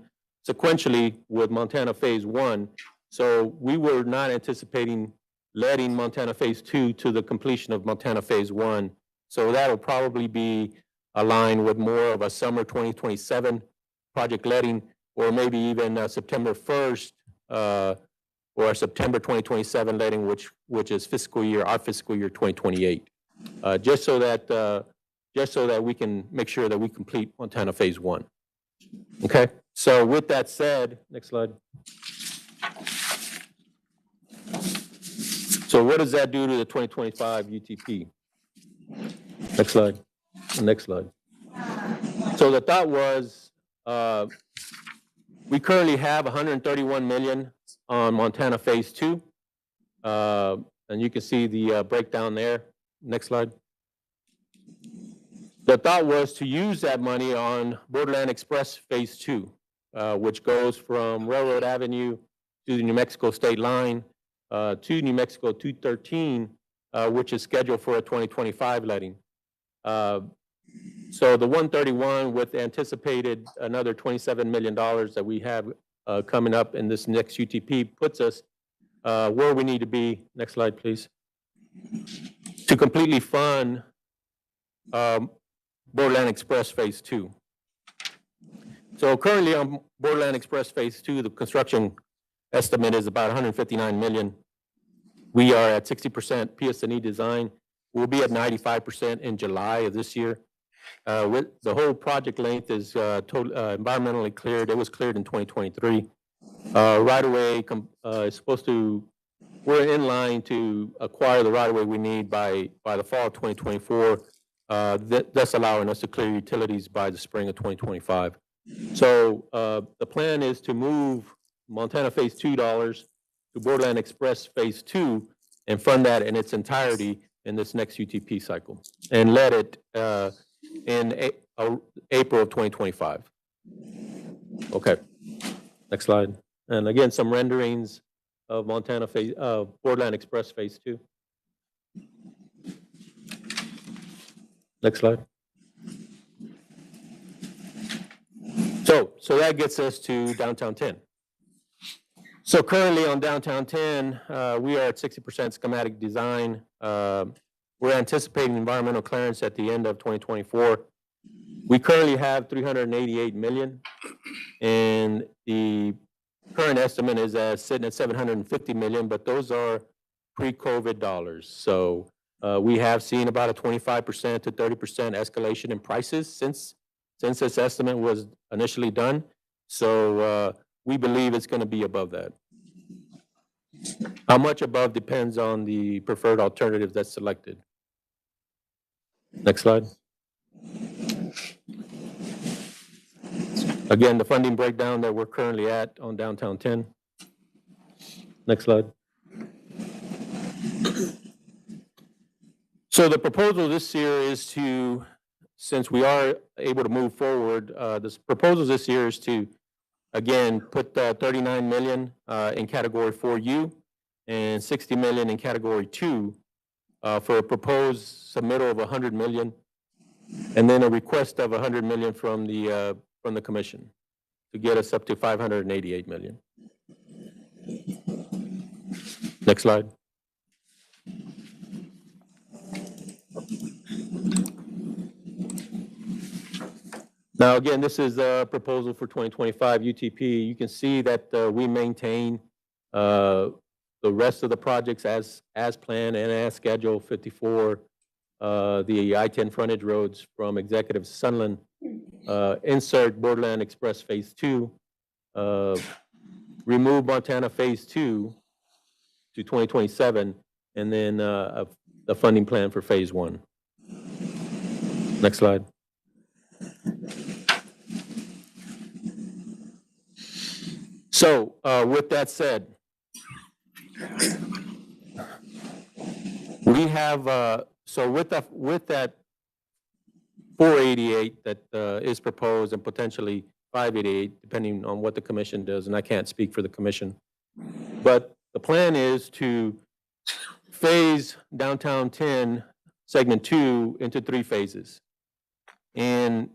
sequentially with Montana Phase 1. So we were not anticipating letting Montana Phase 2 to the completion of Montana Phase 1. So that'll probably be aligned with more of a summer 2027 project letting, or maybe even September 1st or a September 2027 letting, which is our fiscal year 2028. Just so that we can make sure that we complete Montana Phase 1. Okay, so with that said, next slide. So what does that do to the 2025 UTP? Next slide. Next slide. So the thought was, we currently have 131 million on Montana Phase 2. And you can see the breakdown there. Next slide. The thought was to use that money on Borderland Express Phase 2, which goes from Railroad Avenue to the New Mexico state line to New Mexico 213, which is scheduled for a 2025 letting. So the 131 with anticipated another $27 million that we have coming up in this next UTP puts us where we need to be. Next slide, please. To completely fund Borderland Express Phase 2. So currently on Borderland Express Phase 2, the construction estimate is about $159 million. We are at 60% PS&E design. We'll be at 95% in July of this year. The whole project length is environmentally cleared. It was cleared in 2023. Right away is supposed to, we're in line to acquire the right of way we need by the fall of 2024. That's allowing us to clear utilities by the spring of 2025. So the plan is to move Montana Phase 2 dollars to Borderland Express Phase 2 and fund that in its entirety in this next UTP cycle, and let it in April of 2025. Okay, next slide. And again, some renderings of Montana Phase, Borderland Express Phase 2. Next slide. So that gets us to downtown 10. So currently on downtown 10, we are at 60% schematic design. We're anticipating environmental clearance at the end of 2024. We currently have 388 million, and the current estimate is sitting at 750 million, but those are pre-COVID dollars. So we have seen about a 25% to 30% escalation in prices since this estimate was initially done. So we believe it's going to be above that. How much above depends on the preferred alternative that's selected. Next slide. Again, the funding breakdown that we're currently at on downtown 10. Next slide. So the proposal this year is to, since we are able to move forward, this proposal this year is to, again, put 39 million in category 4U and 60 million in category 2 for a proposed submittal of 100 million, and then a request of 100 million from the commission to get us up to 588 million. Next slide. Now, again, this is a proposal for 2025 UTP. You can see that we maintain the rest of the projects as planned and as scheduled. 54, the I-10 frontage roads from Executive Sunland, insert Borderland Express Phase 2, remove Montana Phase 2 to 2027, and then the funding plan for Phase 1. Next slide. So with that said, we have, so with that 488 that is proposed and potentially 588, depending on what the commission does, and I can't speak for the commission, but the plan is to phase downtown 10 segment 2 into 3 phases. And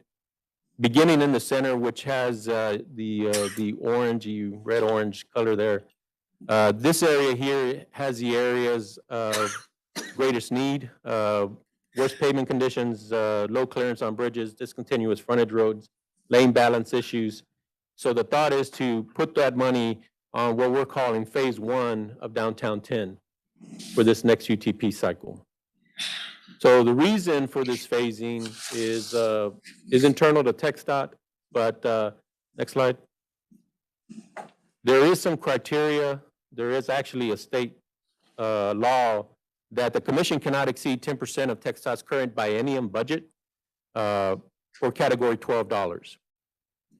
beginning in the center, which has the orangey, red-orange color there, this area here has the areas of greatest need, worst pavement conditions, low clearance on bridges, discontinuous frontage roads, lane balance issues. So the thought is to put that money on what we're calling Phase 1 of downtown 10 for this next UTP cycle. So the reason for this phasing is internal to TxDOT, but next slide. There is some criteria. There is actually a state law that the commission cannot exceed 10% of TxDOT's current biennium budget for category $12.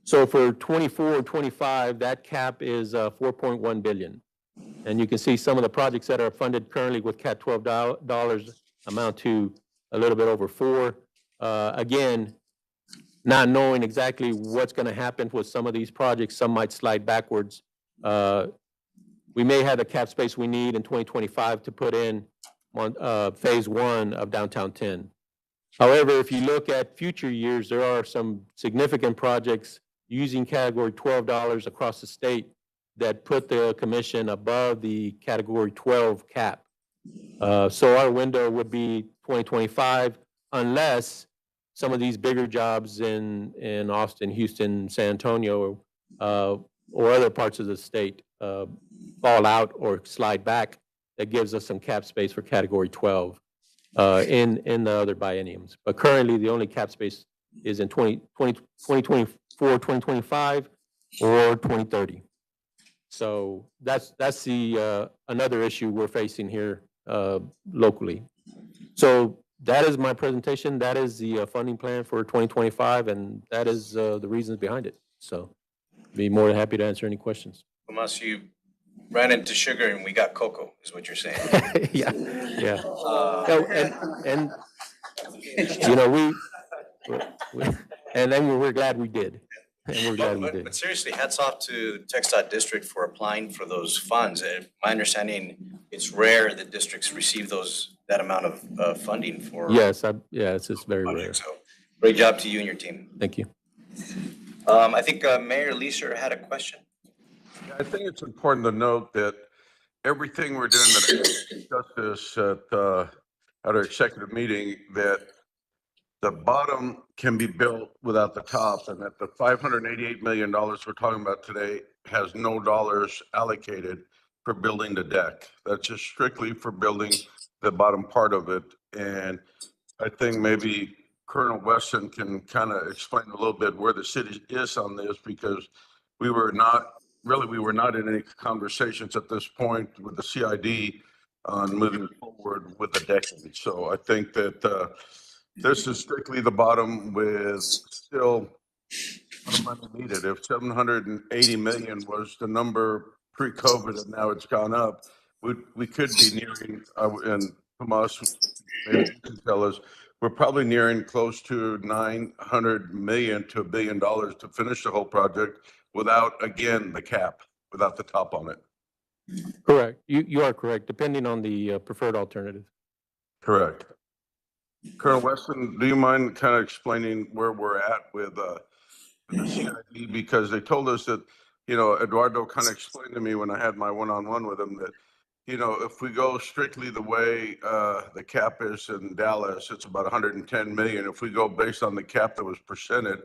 So for 24 and 25, that cap is 4.1 billion. And you can see some of the projects that are funded currently with CAT $12 amount to a little bit over 4. Again, not knowing exactly what's going to happen with some of these projects, some might slide backwards. We may have the cap space we need in 2025 to put in Phase 1 of downtown 10. However, if you look at future years, there are some significant projects using category $12 across the state that put the commission above the category 12 cap. So our window would be 2025 unless some of these bigger jobs in Austin, Houston, San Antonio, or other parts of the state fall out or slide back. That gives us some cap space for category 12 in the other bienniums. But currently, the only cap space is in 2024, 2025, or 2030. So that's the another issue we're facing here locally. So that is my presentation. That is the funding plan for 2025, and that is the reasons behind it. So be more than happy to answer any questions. Tomas, you ran into sugar and we got cocoa, is what you're saying. Yeah. No, and you know, we and then we're glad we did. And we're glad we did. But seriously, hats off to TxDOT District for applying for those funds. My understanding, it's rare that districts receive that amount of funding for. Yes, it's just very rare. So great job to you and your team. Thank you. I think Mayor Leeser had a question. Yeah, I think it's important to note that everything we're doing, that I discussed this at our executive meeting, that the bottom can be built without the top, and that the $588 million we're talking about today has no dollars allocated for building the deck. That's just strictly for building the bottom part of it. And I think maybe Colonel Weston can kind of explain a little bit where the city is on this, because we were not in any conversations at this point with the CID on moving forward with the decking. So I think that this is strictly the bottom with still a lot of money needed. If 780 million was the number pre-COVID and now it's gone up, we could be nearing, and Tomas, maybe you can tell us, we're probably nearing close to 900 million to $1 billion to finish the whole project without, again, the cap, without the top on it. Correct. You are correct, depending on the preferred alternative. Correct. Colonel Weston, do you mind kind of explaining where we're at with the CID? Because they told us that, Eduardo kind of explained to me when I had my one-on-one with him that, if we go strictly the way the cap is in Dallas, it's about 110 million. If we go based on the cap that was presented,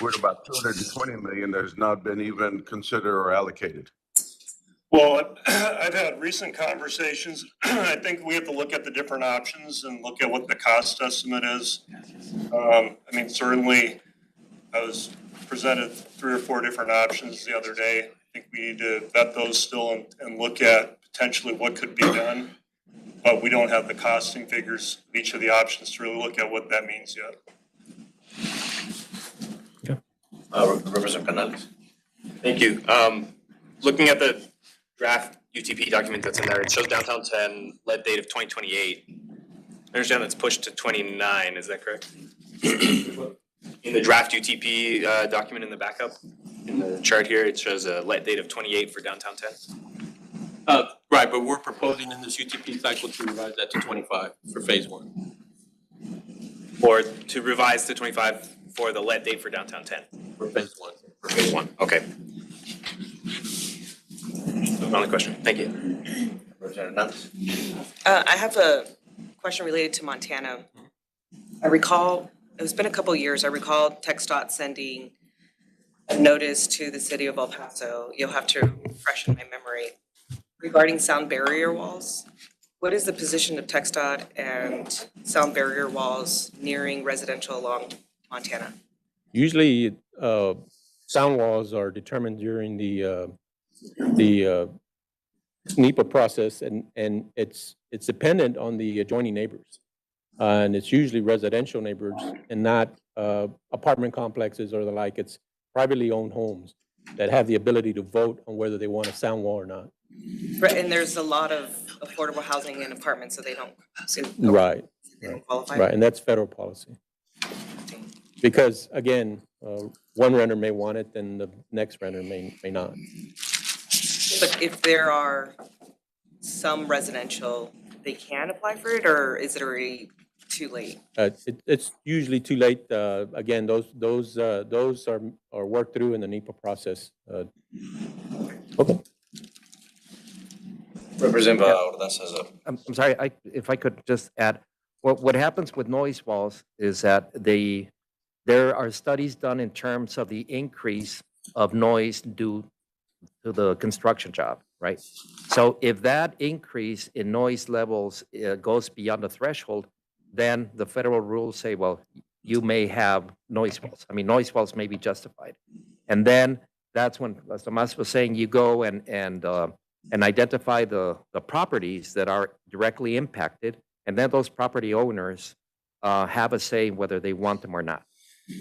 we're at about 220 million that has not been even considered or allocated. Well, I've had recent conversations. I think we have to look at the different options and look at what the cost estimate is. Certainly, I was presented 3 or 4 different options the other day. I think we need to vet those still and look at potentially what could be done. But we don't have the costing figures of each of the options to really look at what that means yet. Representative Canales. Thank you. Looking at the draft UTP document that's in there, it shows downtown 10, lead date of 2028. I understand that's pushed to 29, is that correct? In the draft UTP document in the backup, in the chart here, it shows a lead date of 28 for downtown 10. Right, but we're proposing in this UTP cycle to revise that to 25 for phase 1. Or to revise to 25 for the lead date for downtown 10. For phase 1. For phase 1, okay. Only question, thank you. Representative Nunes. I have a question related to Montana. I recall, it's been a couple years, I recall TxDOT sending a notice to the city of El Paso. You'll have to freshen my memory regarding sound barrier walls. What is the position of TxDOT and sound barrier walls nearing residential along Montana? Usually, sound walls are determined during the NEPA process, and it's dependent on the adjoining neighbors. And it's usually residential neighbors and not apartment complexes or the like. It's privately owned homes that have the ability to vote on whether they want a sound wall or not. Right, and there's a lot of affordable housing in apartments, so they don't Right. qualify. Right, and that's federal policy. Because again, one renter may want it, then the next renter may not. But if there are some residential, they can apply for it, or is it already too late? It's usually too late. Again, those are worked through in the NEPA process. Okay. Representative Ordaz has a. I'm sorry, if I could just add, what happens with noise walls is that there are studies done in terms of the increase of noise due to the construction job, right? So if that increase in noise levels goes beyond the threshold, then the federal rules say, well, you may have noise walls. I mean, noise walls may be justified. And then that's when, as Tomas was saying, you go and identify the properties that are directly impacted, and then those property owners have a say whether they want them or not.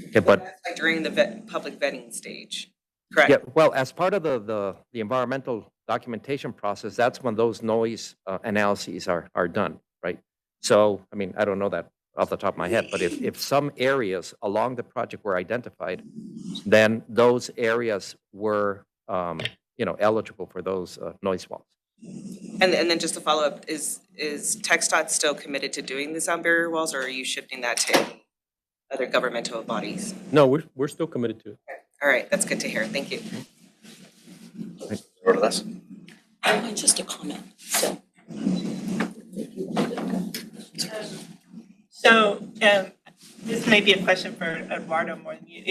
Okay, but That's like during the public vetting stage, correct? yeah, well, as part of the environmental documentation process, that's when those noise analyses are done, right? So, I mean, I don't know that off the top of my head, but if some areas along the project were identified, then those areas were, eligible for those noise walls. And then just to follow up, is TxDOT still committed to doing the sound barrier walls, or are you shifting that to other governmental bodies? No, we're still committed to it. All right, that's good to hear. Thank you. Ordaz? Just a comment, so. So, this may be a question for Eduardo more than you.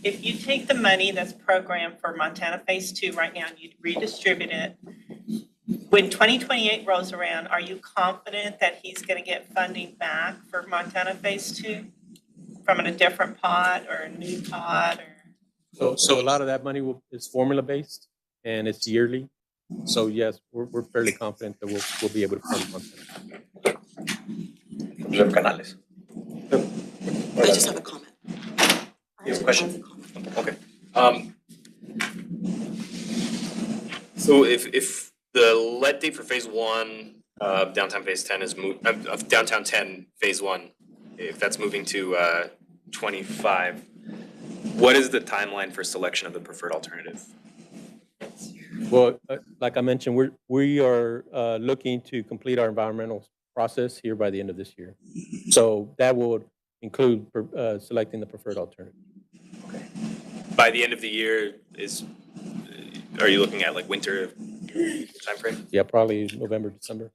If you take the money that's programmed for Montana Phase 2 right now and you redistribute it, when 2028 rolls around, are you confident that he's going to get funding back for Montana Phase 2 from a different pot or a new pot or? So a lot of that money is formula-based and it's yearly. So yes, we're fairly confident that we'll be able to fund Montana. Representative Canales? I just have a comment. You have a question? Okay. So if the let date for phase 1 of downtown phase 10 is of downtown 10 phase 1, if that's moving to 25, what is the timeline for selection of the preferred alternative? Well, like I mentioned, we are looking to complete our environmental process here by the end of this year. So that would include selecting the preferred alternative. Okay. By the end of the year, are you looking at like winter timeframe? Yeah, probably November, December.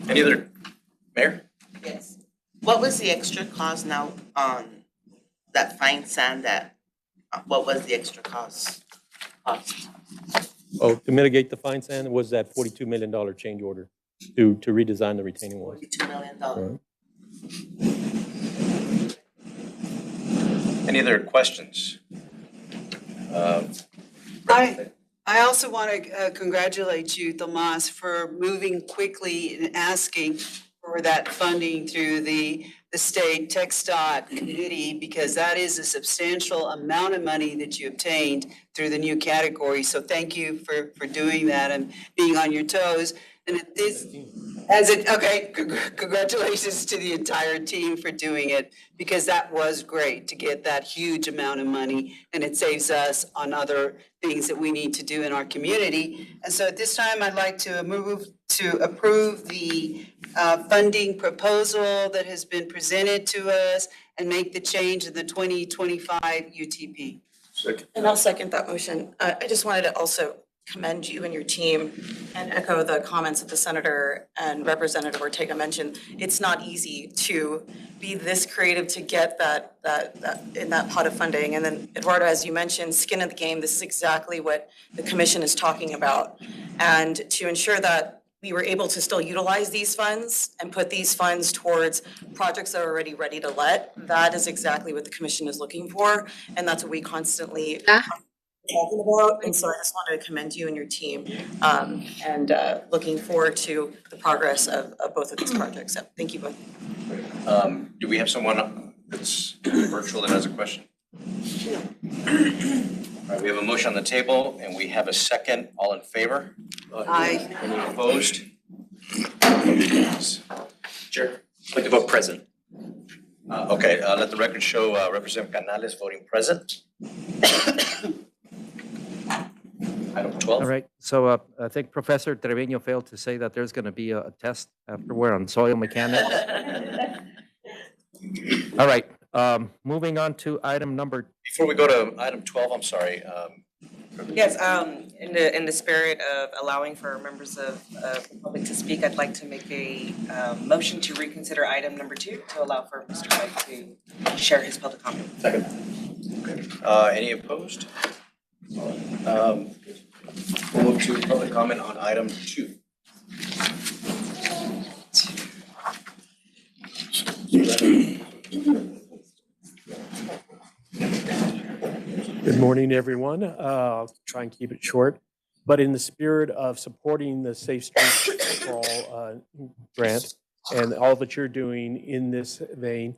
Any other, Mayor? Yes. What was the extra cost now on that fine sand what was the extra cost? Oh, to mitigate the fine sand was that $42 million change order to redesign the retaining walls. $42 million. Any other questions? I also want to congratulate you, Tomas, for moving quickly and asking for that funding through the state TxDOT committee, because that is a substantial amount of money that you obtained through the new category. So thank you for doing that and being on your toes. And it is, congratulations to the entire team for doing it, because that was great to get that huge amount of money, and it saves us on other things that we need to do in our community. And so at this time, I'd like to move to approve the funding proposal that has been presented to us and make the change in the 2025 UTP. And I'll second that motion. I just wanted to also commend you and your team and echo the comments that the Senator and Representative Ortega mentioned. It's not easy to be this creative to get that in that pot of funding. And then Eduardo, as you mentioned, skin in the game, this is exactly what the commission is talking about. And to ensure that we were able to still utilize these funds and put these funds towards projects that are already ready to let, that is exactly what the commission is looking for. And that's what we constantly talking about. And so I just wanted to commend you and your team and looking forward to the progress of both of these projects. So thank you both. Do we have someone that's virtual that has a question? No. All right, we have a motion on the table and we have a second. All in favor? Aye. Any opposed? Chair, I'd like to vote present. Okay, let the record show Representative Canales voting present. Item 12. All right, so I think Professor Trevino failed to say that there's going to be a test afterward on soil mechanics. All right, moving on to item number. Before we go to item 12, I'm sorry. Yes, in the spirit of allowing for members of the public to speak, I'd like to make a motion to reconsider item number 2 to allow for Mr. White to share his public comment. Second. Okay. Any opposed? We'll move to public comment on item 2. Good morning, everyone. I'll try and keep it short, but in the spirit of supporting the Safe Streets for All grant and all that you're doing in this vein,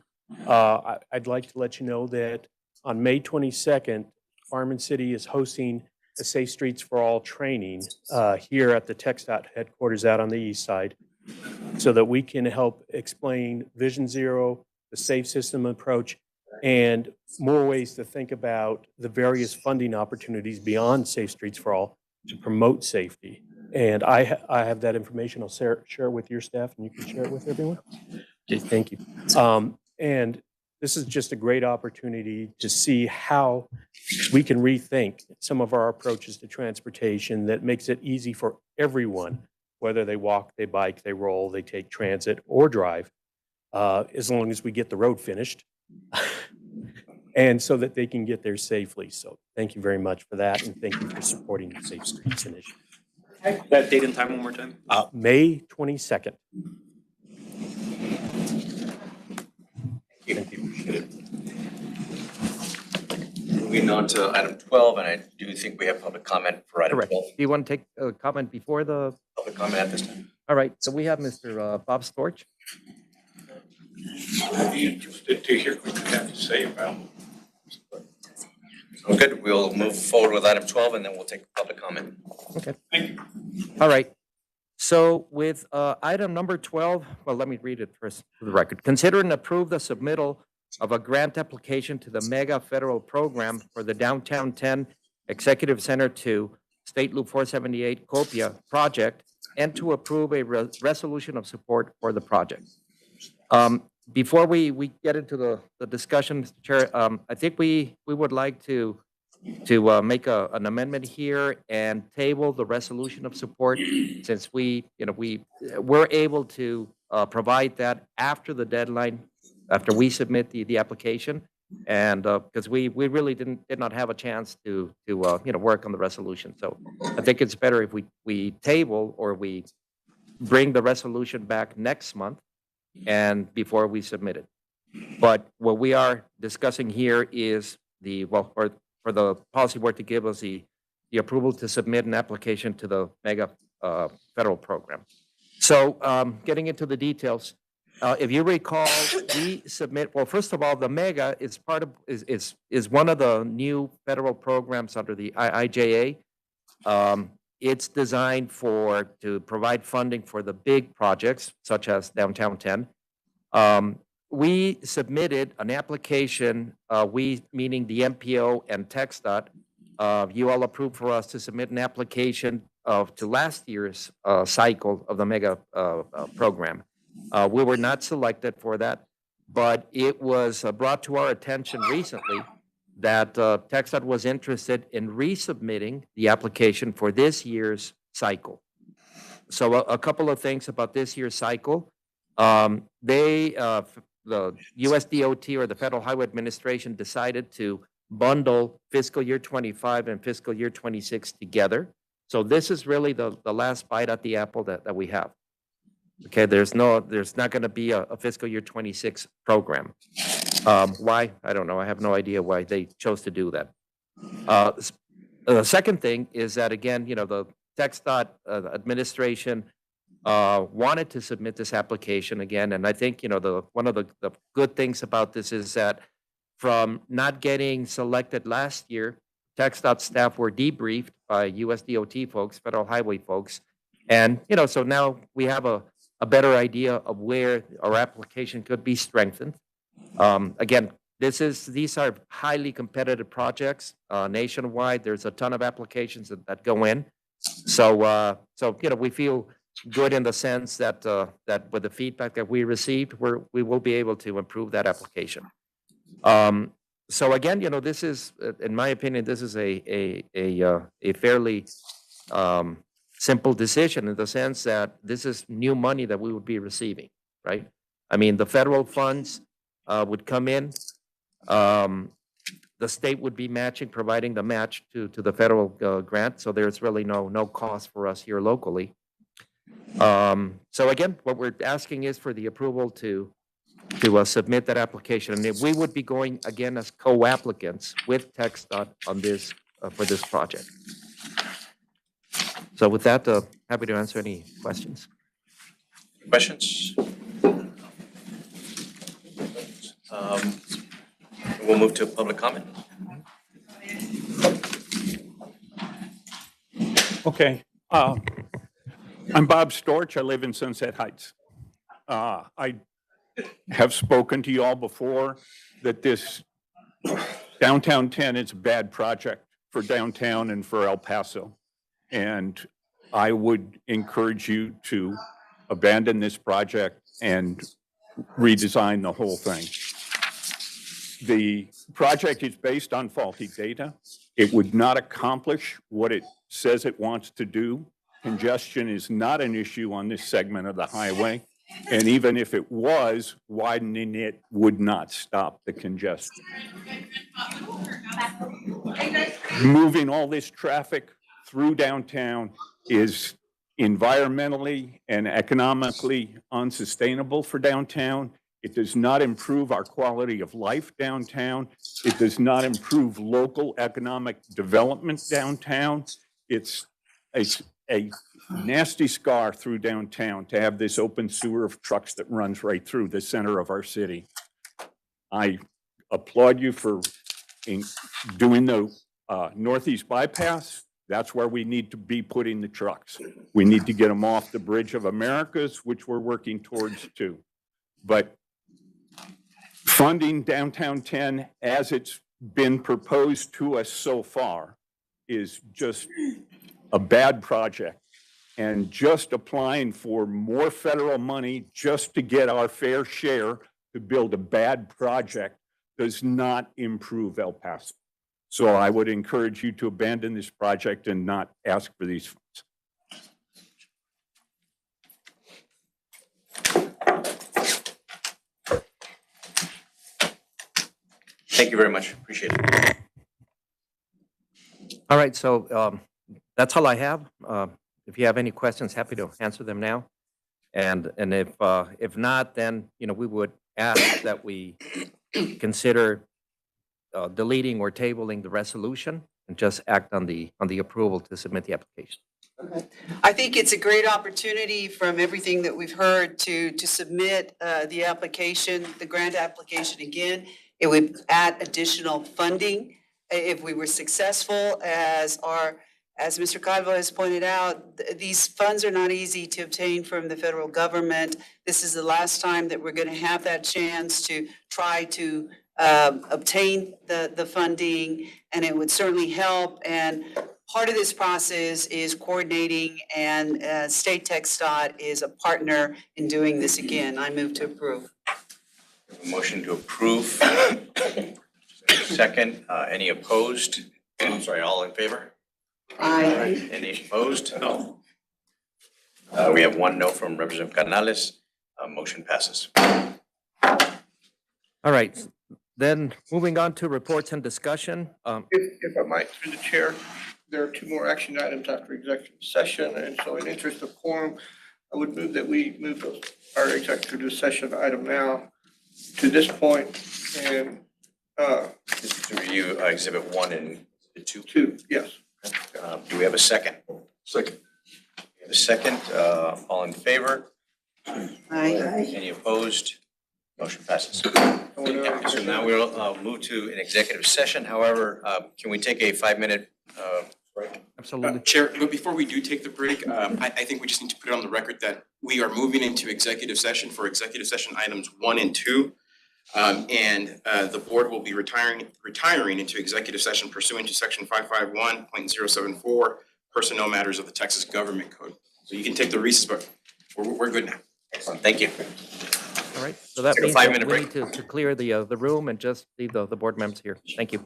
I'd like to let you know that on May 22nd, Farming City is hosting a Safe Streets for All training here at the TxDOT headquarters out on the east side, so that we can help explain Vision Zero, the safe system approach, and more ways to think about the various funding opportunities beyond Safe Streets for All to promote safety. And I have that information. I'll share it with your staff and you can share it with everyone. Okay, thank you. And this is just a great opportunity to see how we can rethink some of our approaches to transportation that makes it easy for everyone, whether they walk, they bike, they roll, they take transit or drive, as long as we get the road finished. And so that they can get there safely. So thank you very much for that, and thank you for supporting the Safe Streets Initiative. That date and time one more time? May 22nd. Thank you. Moving on to item 12, and I do think we have public comment for item Correct. 12. Do you want to take a comment before the? Public comment at this time. All right, so we have Mr. Bob Storch. I'd be interested to hear what you have to say about it. Okay, we'll move forward with item 12 and then we'll take public comment. Okay. Thank you. All right. So with item number 12, well, let me read it first for the record. Consider and approve the submittal of a grant application to the mega federal program for the Downtown 10 Executive Center 2 State Loop 478 Copia project, and to approve a resolution of support for the project. Before we get into the discussion, Mr. Chair, I think we would like to make an amendment here and table the resolution of support, since we're able to provide that after the deadline, after we submit the application, and because we really did not have a chance to work on the resolution. So I think it's better if we table, or we bring the resolution back next month and before we submit it. But what we are discussing here is for the policy board to give us the approval to submit an application to the mega federal program. So getting into the details, if you recall, we submit, well, first of all, the mega is is one of the new federal programs under the IIJA. It's designed to provide funding for the big projects, such as Downtown 10. We submitted an application, we meaning the MPO and TxDOT. You all approved for us to submit an application to last year's cycle of the mega program. We were not selected for that, but it was brought to our attention recently that TxDOT was interested in resubmitting the application for this year's cycle. So a couple of things about this year's cycle. The US DOT, or the Federal Highway Administration, decided to bundle fiscal year 25 and fiscal year 26 together. So this is really the last bite at the apple that we have. Okay, there's not going to be a fiscal year 26 program. Why? I don't know. I have no idea why they chose to do that. The second thing is that, again, the TxDOT administration wanted to submit this application again, and I think one of the good things about this is that from not getting selected last year, TxDOT staff were debriefed by US DOT folks, federal highway folks, and so now we have a better idea of where our application could be strengthened. Again, these are highly competitive projects nationwide. There's a ton of applications that go in, so we feel good in the sense that with the feedback that we received, we will be able to improve that application. So again, this is, in my opinion, this is a fairly simple decision, in the sense that this is new money that we would be receiving, right? I mean, the federal funds would come in. The state would be matching, providing the match to the federal grant. So there's really no cost for us here locally. So again, what we're asking is for the approval to submit that application. And we would be going again as co-applicants with TxDOT on this for this project. So with that, happy to answer any questions. Questions? We'll move to public comment. Okay. I'm Bob Storch. I live in Sunset Heights. I have spoken to you all before that this Downtown 10 is a bad project for downtown and for El Paso. And I would encourage you to abandon this project and redesign the whole thing. The project is based on faulty data. It would not accomplish what it says it wants to do. Congestion is not an issue on this segment of the highway. And even if it was, widening it would not stop the congestion. Moving all this traffic through downtown is environmentally and economically unsustainable for downtown. It does not improve our quality of life downtown. It does not improve local economic development downtown. It's a nasty scar through downtown to have this open sewer of trucks that runs right through the center of our city. I applaud you for doing the Northeast bypass. That's where we need to be putting the trucks. We need to get them off the Bridge of Americas, which we're working towards too. But funding downtown 10 as it's been proposed to us so far is just a bad project. And just applying for more federal money just to get our fair share to build a bad project does not improve El Paso. So I would encourage you to abandon this project and not ask for these funds. Thank you very much. Appreciate it. All right, so that's all I have. If you have any questions, happy to answer them now. And if not, then we would ask that we consider deleting or tabling the resolution and just act on the approval to submit the application. Okay. I think it's a great opportunity from everything that we've heard to submit the application, the grant application again. It would add additional funding if we were successful. As Mr. Calvo has pointed out, these funds are not easy to obtain from the federal government. This is the last time that we're going to have that chance to try to obtain the funding, and it would certainly help. And part of this process is coordinating, and State TxDOT is a partner in doing this again. I move to approve. Motion to approve. Second, any opposed? I'm sorry, all in favor? Aye. Any opposed? No. We have one no from Representative Canales. Motion passes. All right, then moving on to reports and discussion. If I might, through the chair, there are two more action items after executive session, and so in interest of quorum, I would move that we move our executive session item now to this point, and This is to review Exhibit 1 and 2. 2, yes. Do we have a second? Second. We have a second. All in favor? Aye. Any opposed? Motion passes. So now we'll move to an executive session. However, can we take a 5-minute break? Absolutely. Chair, but before we do take the break, I think we just need to put it on the record that we are moving into executive session for executive session items 1 and 2. And the board will be retiring into executive session pursuant to section 551.074 personnel matters of the Texas Government Code. So you can take the recess, but we're good now. Excellent. Thank you. All right, so that Take a means that 5-minute we break. need to clear the room and just leave the board members here. Thank you.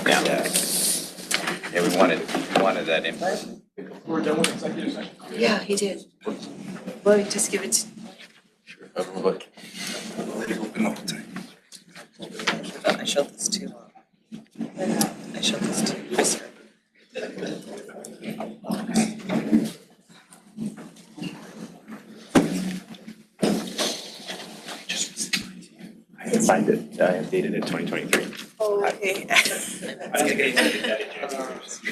Yeah. Yeah, we wanted that input. We're done with executive session. Yeah, he did. Well, just give it to. Look. I showed this to. I showed this to Mr. I can find it. I dated it 2023. Oh, okay. This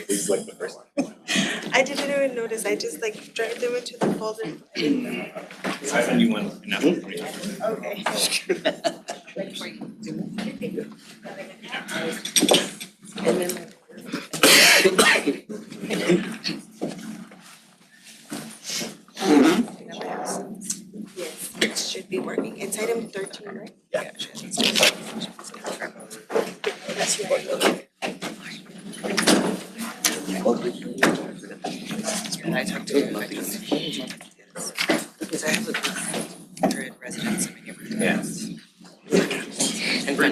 is like the first one. I didn't even notice. I just like dragged them into the folder. I found you one in Apple. Okay. And then. Yes, it should be working. It's item 13, right? Yeah. That's right. And I talked to him, because I have a 100 residents in my neighborhood. Yeah. And I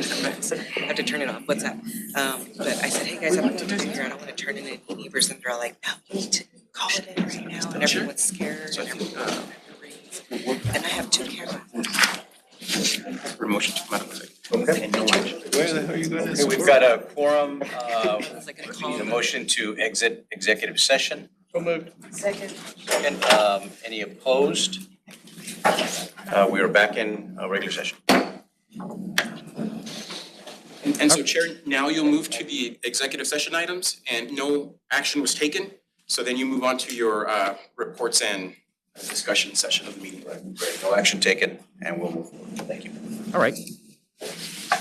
have to turn it off, what's that? But I said, hey guys, I'm gonna turn here, I don't wanna turn in any neighbors, and they're all like, no, you need to call it in right now, and everyone's scared, and everyone. And I have 2 cameras. Promotion to Madam Secretary. Okay. Where the hell are you going? Okay, we've got a quorum. Was I gonna We call need a them? motion to exit executive session. So moved. Second. Second, any opposed? We are back in regular session. And so Chair, now you'll move to the executive session items and no action was taken. So then you move on to your reports and discussion session of the meeting. Great, no action taken, and we'll move forward. Thank you. All right.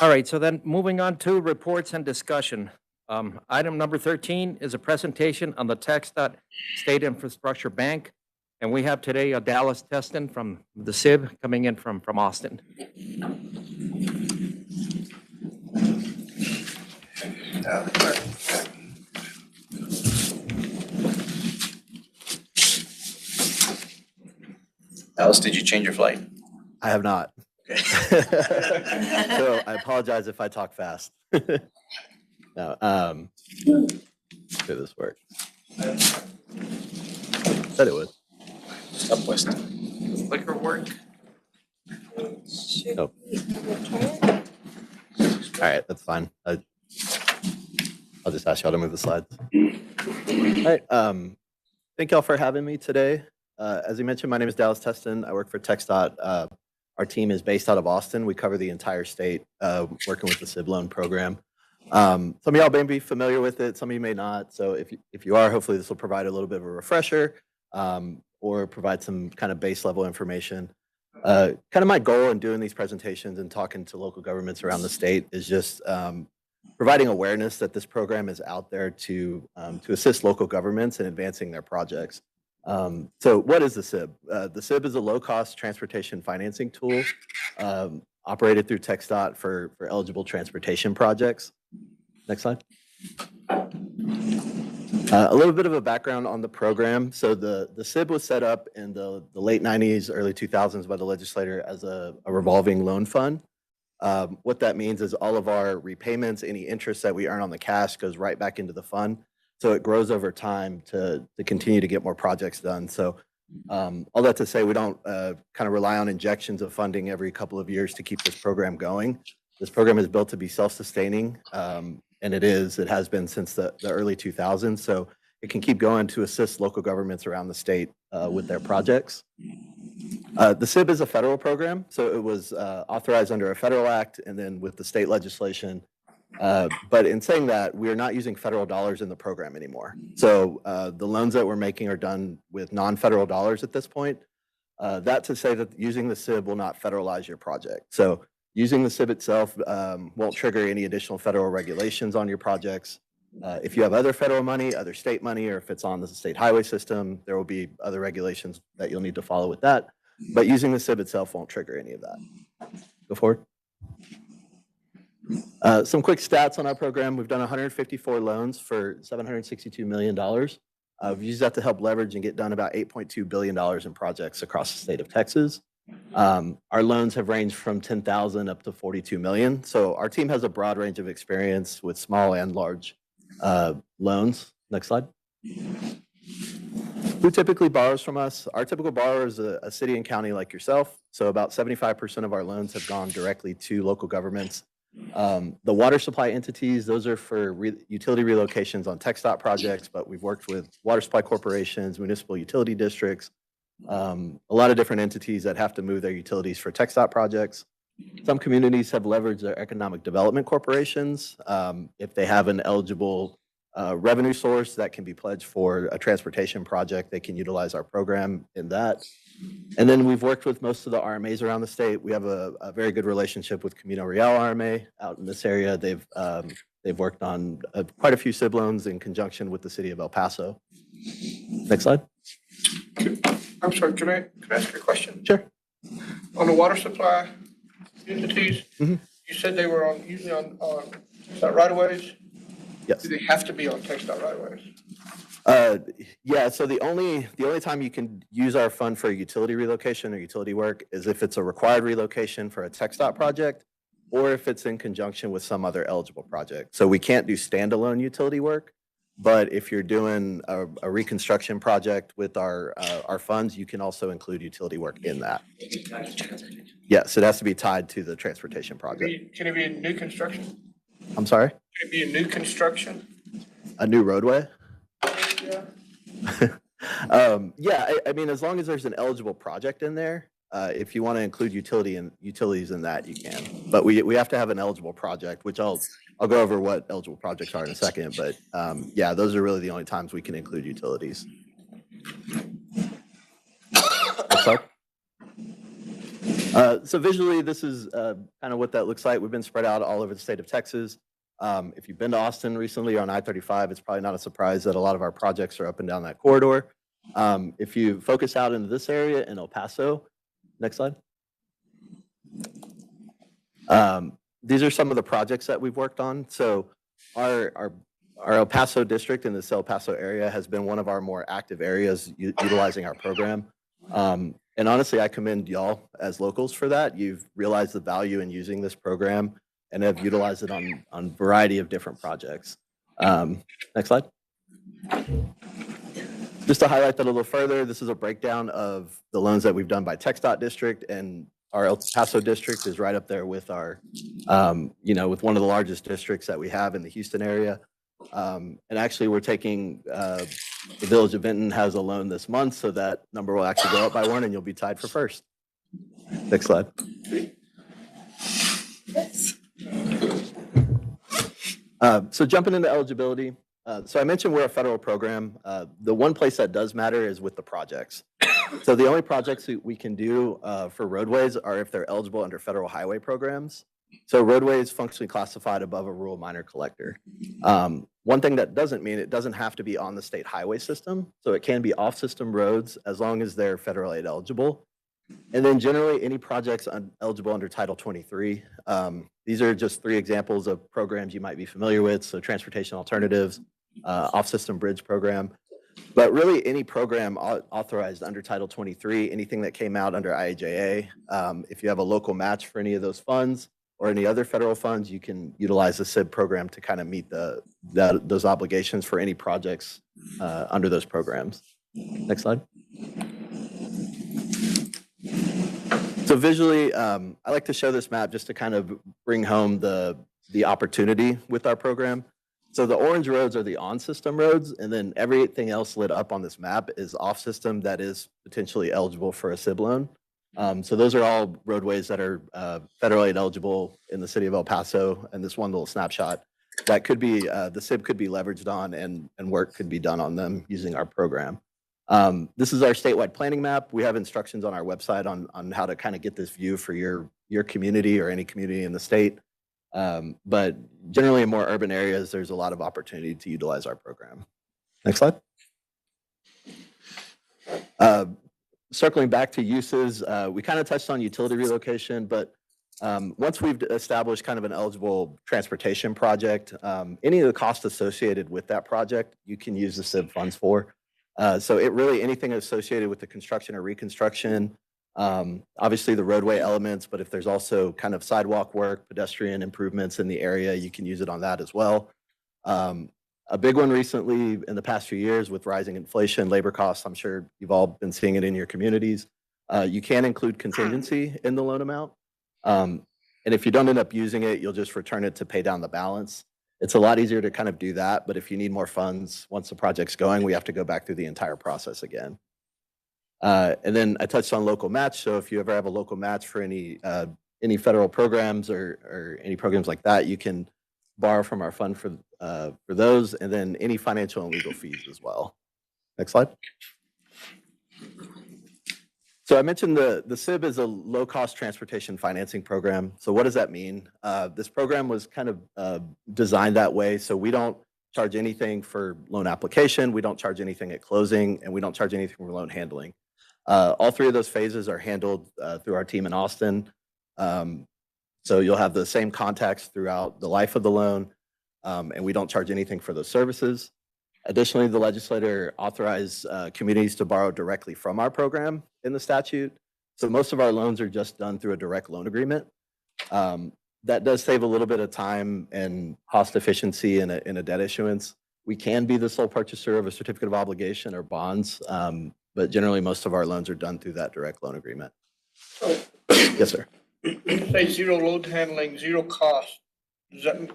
All right, so then moving on to reports and discussion. Item number 13 is a presentation on the TxDOT State Infrastructure Bank. And we have today Dallas Teston from the SIB coming in from Austin. Alice, did you change your flight? I have not. Okay. So I apologize if I talk fast. No, do this work. Said it would. Southwest. Liquor work. Nope. All right, that's fine. I'll just ask y'all to move the slides. All right, thank y'all for having me today. As you mentioned, my name is Dallas Teston. I work for TxDOT. Our team is based out of Austin. We cover the entire state, working with the SIB loan program. Some of y'all may be familiar with it, some of you may not. So if you are, hopefully this will provide a little bit of a refresher or provide some kind of base level information. Kind of my goal in doing these presentations and talking to local governments around the state is just providing awareness that this program is out there to assist local governments in advancing their projects. So what is the SIB? The SIB is a low-cost transportation financing tool operated through TxDOT for eligible transportation projects. Next slide. A little bit of a background on the program. So the SIB was set up in the late 90s, early 2000s by the legislator as a revolving loan fund. What that means is all of our repayments, any interest that we earn on the cash goes right back into the fund. So it grows over time to continue to get more projects done. So all that to say, we don't kind of rely on injections of funding every couple of years to keep this program going. This program is built to be self-sustaining, and it has been since the early 2000s. So it can keep going to assist local governments around the state with their projects. The SIB is a federal program, so it was authorized under a federal act and then with the state legislation. But in saying that, we are not using federal dollars in the program anymore. So the loans that we're making are done with non-federal dollars at this point. That to say that using the SIB will not federalize your project. So using the SIB itself won't trigger any additional federal regulations on your projects. If you have other federal money, other state money, or if it's on the state highway system, there will be other regulations that you'll need to follow with that. But using the SIB itself won't trigger any of that. Go forward. Some quick stats on our program. We've done 154 loans for $762 million. We've used that to help leverage and get done about $8.2 billion in projects across the state of Texas. Our loans have ranged from 10,000 up to 42 million. So our team has a broad range of experience with small and large loans. Next slide. Who typically borrows from us? Our typical borrower is a city and county like yourself. So about 75% of our loans have gone directly to local governments. The water supply entities, those are for utility relocations on TxDOT projects, but we've worked with water supply corporations, municipal utility districts, a lot of different entities that have to move their utilities for TxDOT projects. Some communities have leveraged their economic development corporations. If they have an eligible revenue source that can be pledged for a transportation project, they can utilize our program in that. And then we've worked with most of the RMAs around the state. We have a very good relationship with Camino Real RMA out in this area. They've worked on quite a few SIB loans in conjunction with the city of El Paso. Next slide. I'm sorry, can I ask you a question? Sure. On the water supply entities, you said they were usually on TxDOT right-of-ways? Yes. Do they have to be on TxDOT right-of-ways? Yeah, so the only time you can use our fund for utility relocation or utility work is if it's a required relocation for a TxDOT project or if it's in conjunction with some other eligible project. So we can't do standalone utility work, but if you're doing a reconstruction project with our funds, you can also include utility work in that. Yes, it has to be tied to the transportation project. Can it be a new construction? I'm sorry? Can it be a new construction? A new roadway? Yeah. Yeah, I mean, as long as there's an eligible project in there, if you want to include utilities in that, you can. But we have to have an eligible project, which I'll go over what eligible projects are in a second. But yeah, those are really the only times we can include utilities. So visually, this is kind of what that looks like. We've been spread out all over the state of Texas. If you've been to Austin recently on I-35, it's probably not a surprise that a lot of our projects are up and down that corridor. If you focus out into this area in El Paso, next slide. These are some of the projects that we've worked on. So our El Paso district in this El Paso area has been one of our more active areas utilizing our program. And honestly, I commend y'all as locals for that. You've realized the value in using this program and have utilized it on a variety of different projects. Next slide. Just to highlight that a little further, this is a breakdown of the loans that we've done by TxDOT district, and our El Paso district is right up there with our, with one of the largest districts that we have in the Houston area. And actually, we're taking, the Village of Vinton has a loan this month, so that number will actually go up by one, and you'll be tied for first. Next slide. So jumping into eligibility. So I mentioned we're a federal program. The one place that does matter is with the projects. So the only projects that we can do for roadways are if they're eligible under federal highway programs. So roadway is functionally classified above a rural minor collector. One thing that doesn't mean it doesn't have to be on the state highway system. So it can be off-system roads as long as they're federal aid eligible. And then generally any projects eligible under Title 23. These are just 3 examples of programs you might be familiar with. So transportation alternatives, off-system bridge program. But really any program authorized under Title 23, anything that came out under IIJA, if you have a local match for any of those funds or any other federal funds, you can utilize the SIB program to kind of meet those obligations for any projects under those programs. Next slide. So visually, I like to show this map just to kind of bring home the opportunity with our program. So the orange roads are the on-system roads, and then everything else lit up on this map is off-system that is potentially eligible for a SIB loan. So those are all roadways that are federal aid eligible in the city of El Paso, and this one little snapshot that could be, the SIB could be leveraged on and work could be done on them using our program. This is our statewide planning map. We have instructions on our website on how to kind of get this view for your community or any community in the state. But generally in more urban areas, there's a lot of opportunity to utilize our program. Next slide. Circling back to uses, we kind of touched on utility relocation, but once we've established kind of an eligible transportation project, any of the costs associated with that project, you can use the SIB funds for. So it really, anything associated with the construction or reconstruction, Obviously the roadway elements, but if there's also kind of sidewalk work, pedestrian improvements in the area, you can use it on that as well. A big one recently in the past few years with rising inflation, labor costs, I'm sure you've all been seeing it in your communities. You can include contingency in the loan amount. And if you don't end up using it, you'll just return it to pay down the balance. It's a lot easier to kind of do that, but if you need more funds, once the project's going, we have to go back through the entire process again. And then I touched on local match. So if you ever have a local match for any federal programs or any programs like that, you can borrow from our fund for those, and then any financial and legal fees as well. Next slide. So I mentioned the SIB is a low-cost transportation financing program. So what does that mean? This program was kind of designed that way. So we don't charge anything for loan application, we don't charge anything at closing, and we don't charge anything for loan handling. All three of those phases are handled through our team in Austin. So you'll have the same contacts throughout the life of the loan, and we don't charge anything for those services. Additionally, the legislator authorized communities to borrow directly from our program in the statute. So most of our loans are just done through a direct loan agreement. That does save a little bit of time and cost efficiency in a debt issuance. We can be the sole purchaser of a certificate of obligation or bonds, but generally most of our loans are done through that direct loan agreement. Yes, sir. When you say zero load handling, zero cost, does that mean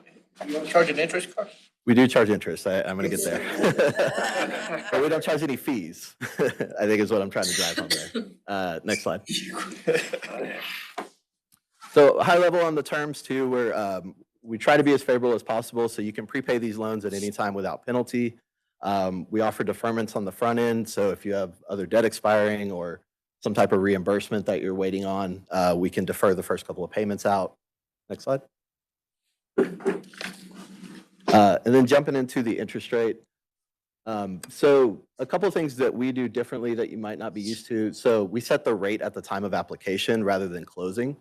you don't charge an interest cost? We do charge interest. I'm going to get there. But we don't charge any fees, I think is what I'm trying to drive home there. Next slide. So high level on the terms too, we try to be as favorable as possible. So you can prepay these loans at any time without penalty. We offer deferments on the front end. So if you have other debt expiring or some type of reimbursement that you're waiting on, we can defer the first couple of payments out. Next slide. And then jumping into the interest rate. So a couple of things that we do differently that you might not be used to. So we set the rate at the time of application rather than closing.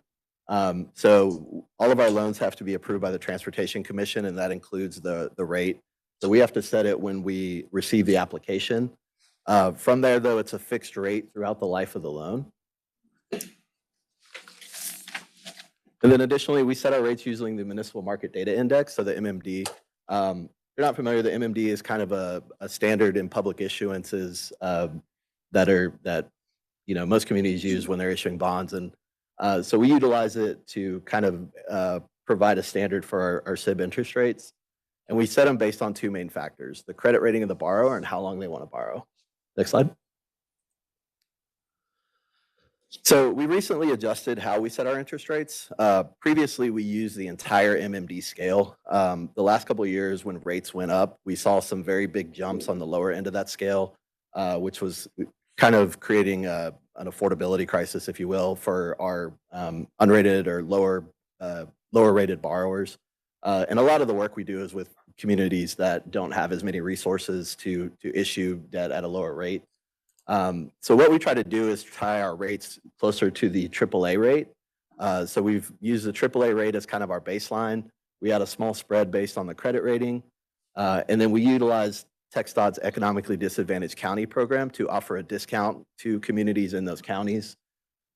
So all of our loans have to be approved by the Transportation Commission, and that includes the rate. So we have to set it when we receive the application. From there, though, it's a fixed rate throughout the life of the loan. And then additionally, we set our rates using the Municipal Market Data Index, so the MMD. If you're not familiar, the MMD is kind of a standard in public issuances that most communities use when they're issuing bonds. And so we utilize it to kind of provide a standard for our SIB interest rates. And we set them based on two main factors: the credit rating of the borrower and how long they want to borrow. Next slide. So we recently adjusted how we set our interest rates. Previously, we used the entire MMD scale. The last couple of years when rates went up, we saw some very big jumps on the lower end of that scale, which was kind of creating an affordability crisis, if you will, for our unrated or lower rated borrowers. And a lot of the work we do is with communities that don't have as many resources to issue debt at a lower rate. So what we try to do is tie our rates closer to the AAA rate. So we've used the AAA rate as kind of our baseline. We had a small spread based on the credit rating. And then we utilized TxDOT's Economically Disadvantaged County program to offer a discount to communities in those counties.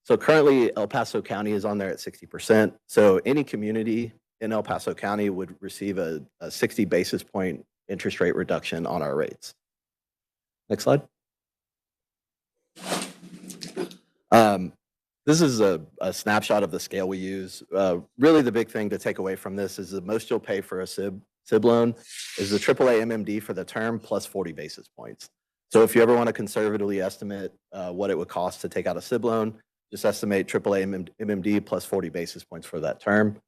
So currently El Paso County is on there at 60%. So any community in El Paso County would receive a 60 basis point interest rate reduction on our rates. Next slide. This is a snapshot of the scale we use. Really the big thing to take away from this is the most you'll pay for a SIB loan is the AAA MMD for the term plus 40 basis points. So if you ever want to conservatively estimate what it would cost to take out a SIB loan, just estimate AAA MMD plus 40 basis points for that term.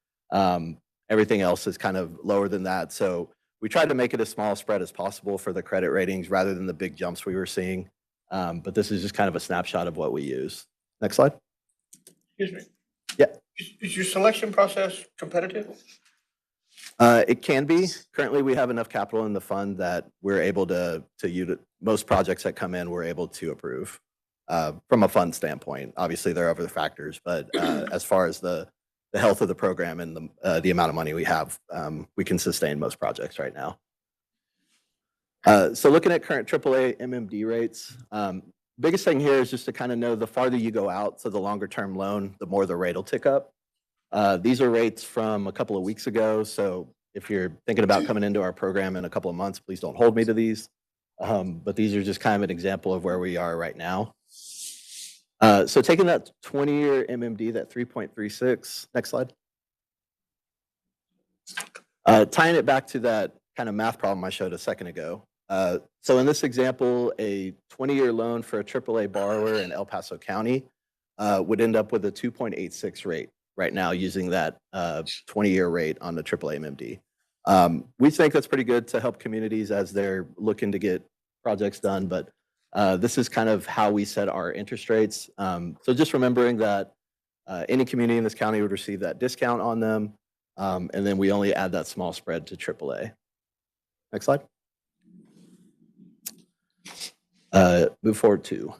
Everything else is kind of lower than that. So we tried to make it as small a spread as possible for the credit ratings rather than the big jumps we were seeing. But this is just kind of a snapshot of what we use. Next slide. Excuse me. Yeah. Is your selection process competitive? It can be. Currently, we have enough capital in the fund that we're able to use most projects that come in, we're able to approve from a fund standpoint. Obviously, there are other factors, but as far as the health of the program and the amount of money we have, we can sustain most projects right now. So looking at current AAA MMD rates, biggest thing here is just to kind of know the farther you go out, so the longer term loan, the more the rate will tick up. These are rates from a couple of weeks ago, so if you're thinking about coming into our program in a couple of months, please don't hold me to these. But these are just kind of an example of where we are right now. So taking that 20-year MMD, that 3.36, next slide. Tying it back to that kind of math problem I showed a second ago. So in this example, a 20-year loan for a AAA borrower in El Paso County would end up with a 2.86 rate right now using that 20-year rate on the AAA MMD. We think that's pretty good to help communities as they're looking to get projects done, but this is kind of how we set our interest rates. So just remembering that any community in this county would receive that discount on them, and then we only add that small spread to AAA. Next slide. Move forward to.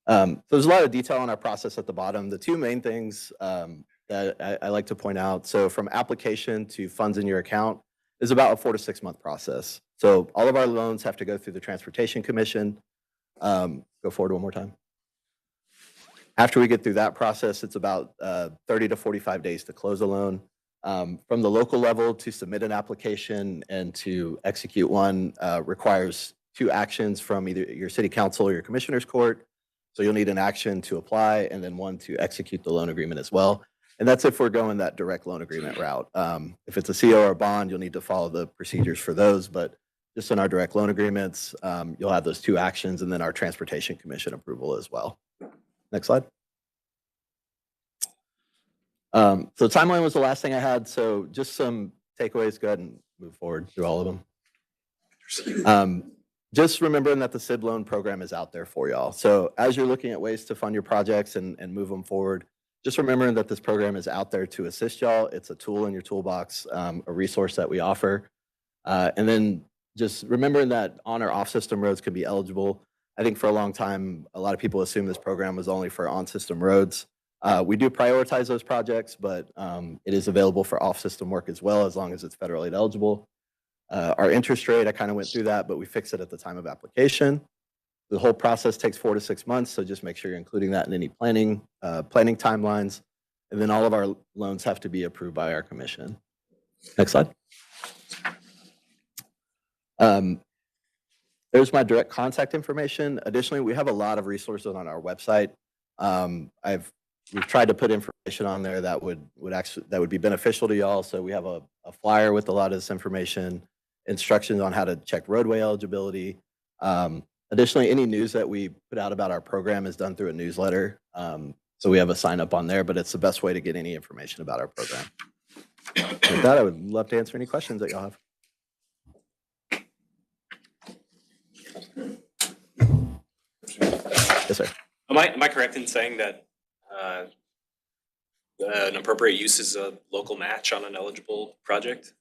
So there's a lot of detail on our process at the bottom. The two main things that I like to point out, so from application to funds in your account is about a 4 to 6 month process. So all of our loans have to go through the Transportation Commission. Go forward one more time. After we get through that process, it's about 30 to 45 days to close a loan. From the local level to submit an application and to execute one requires 2 actions from either your city council or your commissioner's court. So you'll need an action to apply and then one to execute the loan agreement as well. And that's if we're going that direct loan agreement route. If it's a CO or a bond, you'll need to follow the procedures for those. But just in our direct loan agreements, you'll have those 2 actions and then our Transportation Commission approval as well. Next slide. So timeline was the last thing I had. So just some takeaways. Go ahead and move forward through all of them. Just remembering that the SIB loan program is out there for y'all. So as you're looking at ways to fund your projects and move them forward, just remembering that this program is out there to assist y'all. It's a tool in your toolbox, a resource that we offer. And then just remembering that on or off system roads could be eligible. I think for a long time, a lot of people assume this program was only for on system roads. We do prioritize those projects, but it is available for off system work as well, as long as it's federal aid eligible. Our interest rate, I kind of went through that, but we fix it at the time of application. The whole process takes 4 to 6 months, so just make sure you're including that in any planning timelines. And then all of our loans have to be approved by our commission. Next slide. There's my direct contact information. Additionally, we have a lot of resources on our website. We've tried to put information on there that would be beneficial to y'all. So we have a flyer with a lot of this information, instructions on how to check roadway eligibility. Additionally, any news that we put out about our program is done through a newsletter. So we have a sign up on there, but it's the best way to get any information about our program. With that, I would love to answer any questions that y'all have. Yes, sir. Am I correct in saying that an appropriate use is a local match on an eligible project?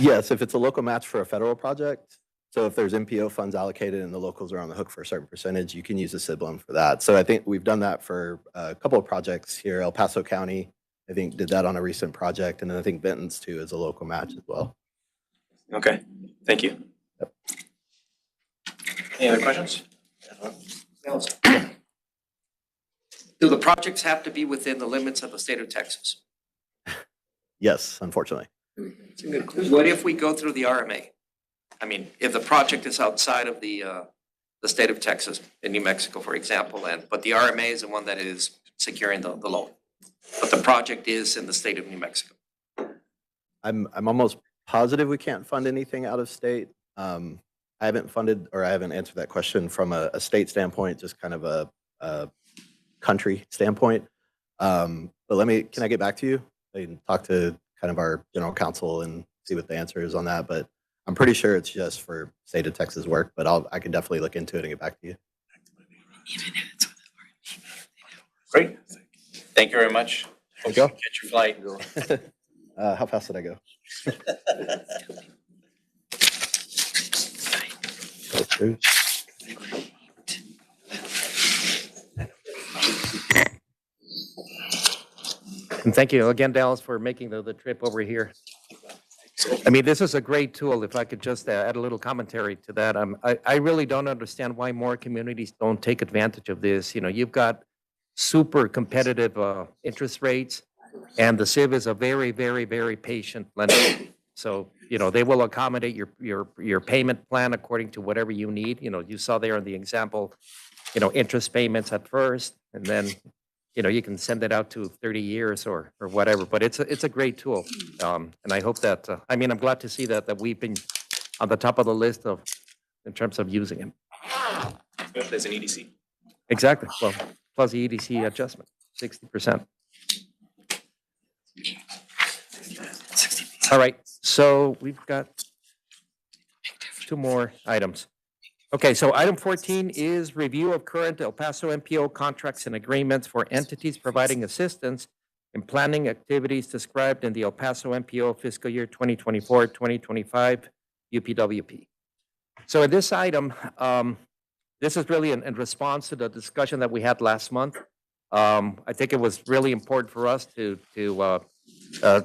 Yes, if it's a local match for a federal project, so if there's MPO funds allocated and the locals are on the hook for a certain percentage, you can use a SIB loan for that. So I think we've done that for a couple of projects here. El Paso County, I think, did that on a recent project, and then I think Benton's too is a local match as well. Okay, thank you. Yep. Any other questions? Do the projects have to be within the limits of the state of Texas? Yes, unfortunately. What if we go through the RMA? I mean, if the project is outside of the state of Texas, in New Mexico, for example, but the RMA is the one that is securing the loan, but the project is in the state of New Mexico. I'm almost positive we can't fund anything out of state. I haven't funded, or I haven't answered that question from a state standpoint, just kind of a country standpoint. But can I get back to you? I can talk to kind of our general counsel and see what the answer is on that. But I'm pretty sure it's just for state of Texas work, but I can definitely look into it and get back to you. Great. Thank you very much. Thank you. Catch your flight. How fast did I go? And thank you again, Dallas, for making the trip over here. I mean, this is a great tool. If I could just add a little commentary to that. I really don't understand why more communities don't take advantage of this. You know, you've got super competitive interest rates, and the Civ is a very, very, very patient lender. So, you know, they will accommodate your payment plan according to whatever you need. You know, you saw there in the example, you know, interest payments at first, and then, you know, you can send it out to 30 years or whatever. But it's a great tool, and I hope that I mean, I'm glad to see that we've been on the top of the list of in terms of using it. There's an EDC. Exactly. Well, plus the EDC adjustment, 60%. All right, so we've got 2 more items. Okay, so item 14 is review of current El Paso MPO contracts and agreements for entities providing assistance in planning activities described in the El Paso MPO fiscal year 2024-2025 UPWP. So in this item, this is really in response to the discussion that we had last month. I think it was really important for us to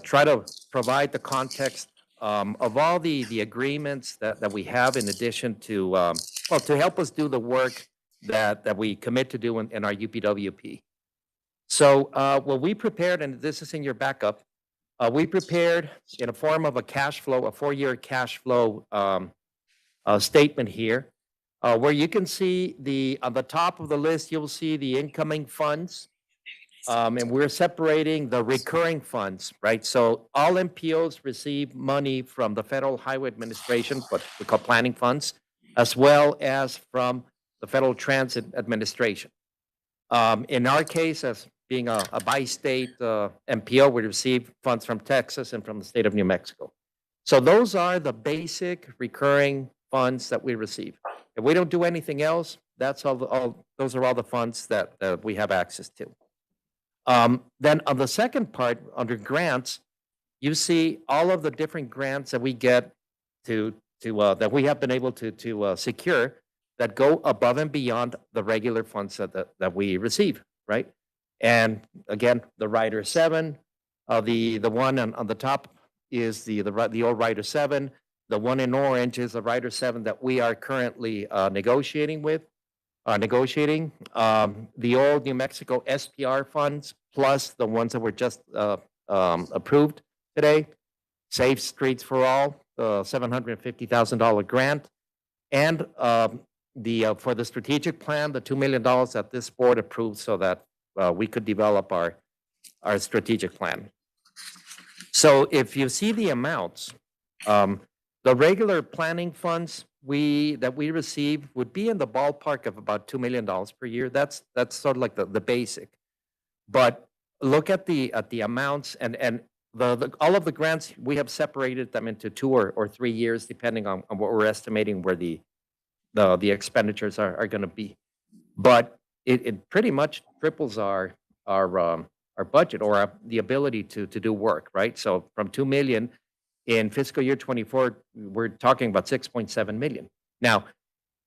try to provide the context of all the agreements that we have in addition to, well, to help us do the work that we commit to do in our UPWP. So what we prepared, and this is in your backup, we prepared in a form of a cash flow, a 4-year cash flow statement here, where you can see on the top of the list, you'll see the incoming funds. And we're separating the recurring funds, right? So all MPOs receive money from the Federal Highway Administration, what we call planning funds, as well as from the Federal Transit Administration. In our case, as being a bi-state MPO, we receive funds from Texas and from the state of New Mexico. So those are the basic recurring funds that we receive. If we don't do anything else, that's those are all the funds that we have access to. Then on the second part, under grants, you see all of the different grants that we get that we have been able to secure that go above and beyond the regular funds that we receive, right? And again, the Rider 7, the one on the top is the old Rider 7. The one in orange is the Rider 7 that we are currently negotiating. The old New Mexico SPR funds, plus the ones that were just approved today, Safe Streets for All, the $750,000 grant, and for the strategic plan, the $2 million that this board approved so that we could develop our strategic plan. So if you see the amounts, the regular planning funds that we receive would be in the ballpark of about $2 million per year. That's sort of like the basic. But look at the amounts and all of the grants, we have separated them into 2 or 3 years, depending on what we're estimating where the expenditures are going to be. But it pretty much triples our budget or the ability to do work, right? So from 2 million in fiscal year 24, we're talking about 6.7 million. Now,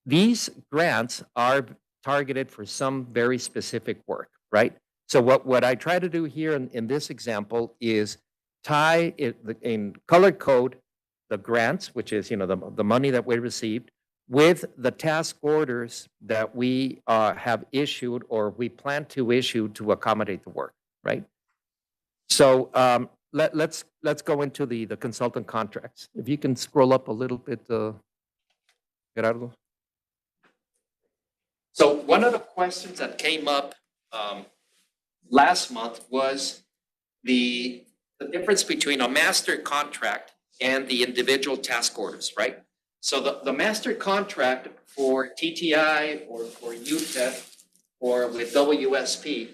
these grants are targeted for some very specific work, right? So what I try to do here in this example is tie in color code the grants, which is the money that we received, with the task orders that we have issued or we plan to issue to accommodate the work, right? So let's go into the consultant contracts. If you can scroll up a little bit, Gerardo. So one of the questions that came up last month was the difference between a master contract and the individual task orders, right? So the master contract for TTI or for UTEP or with WSP,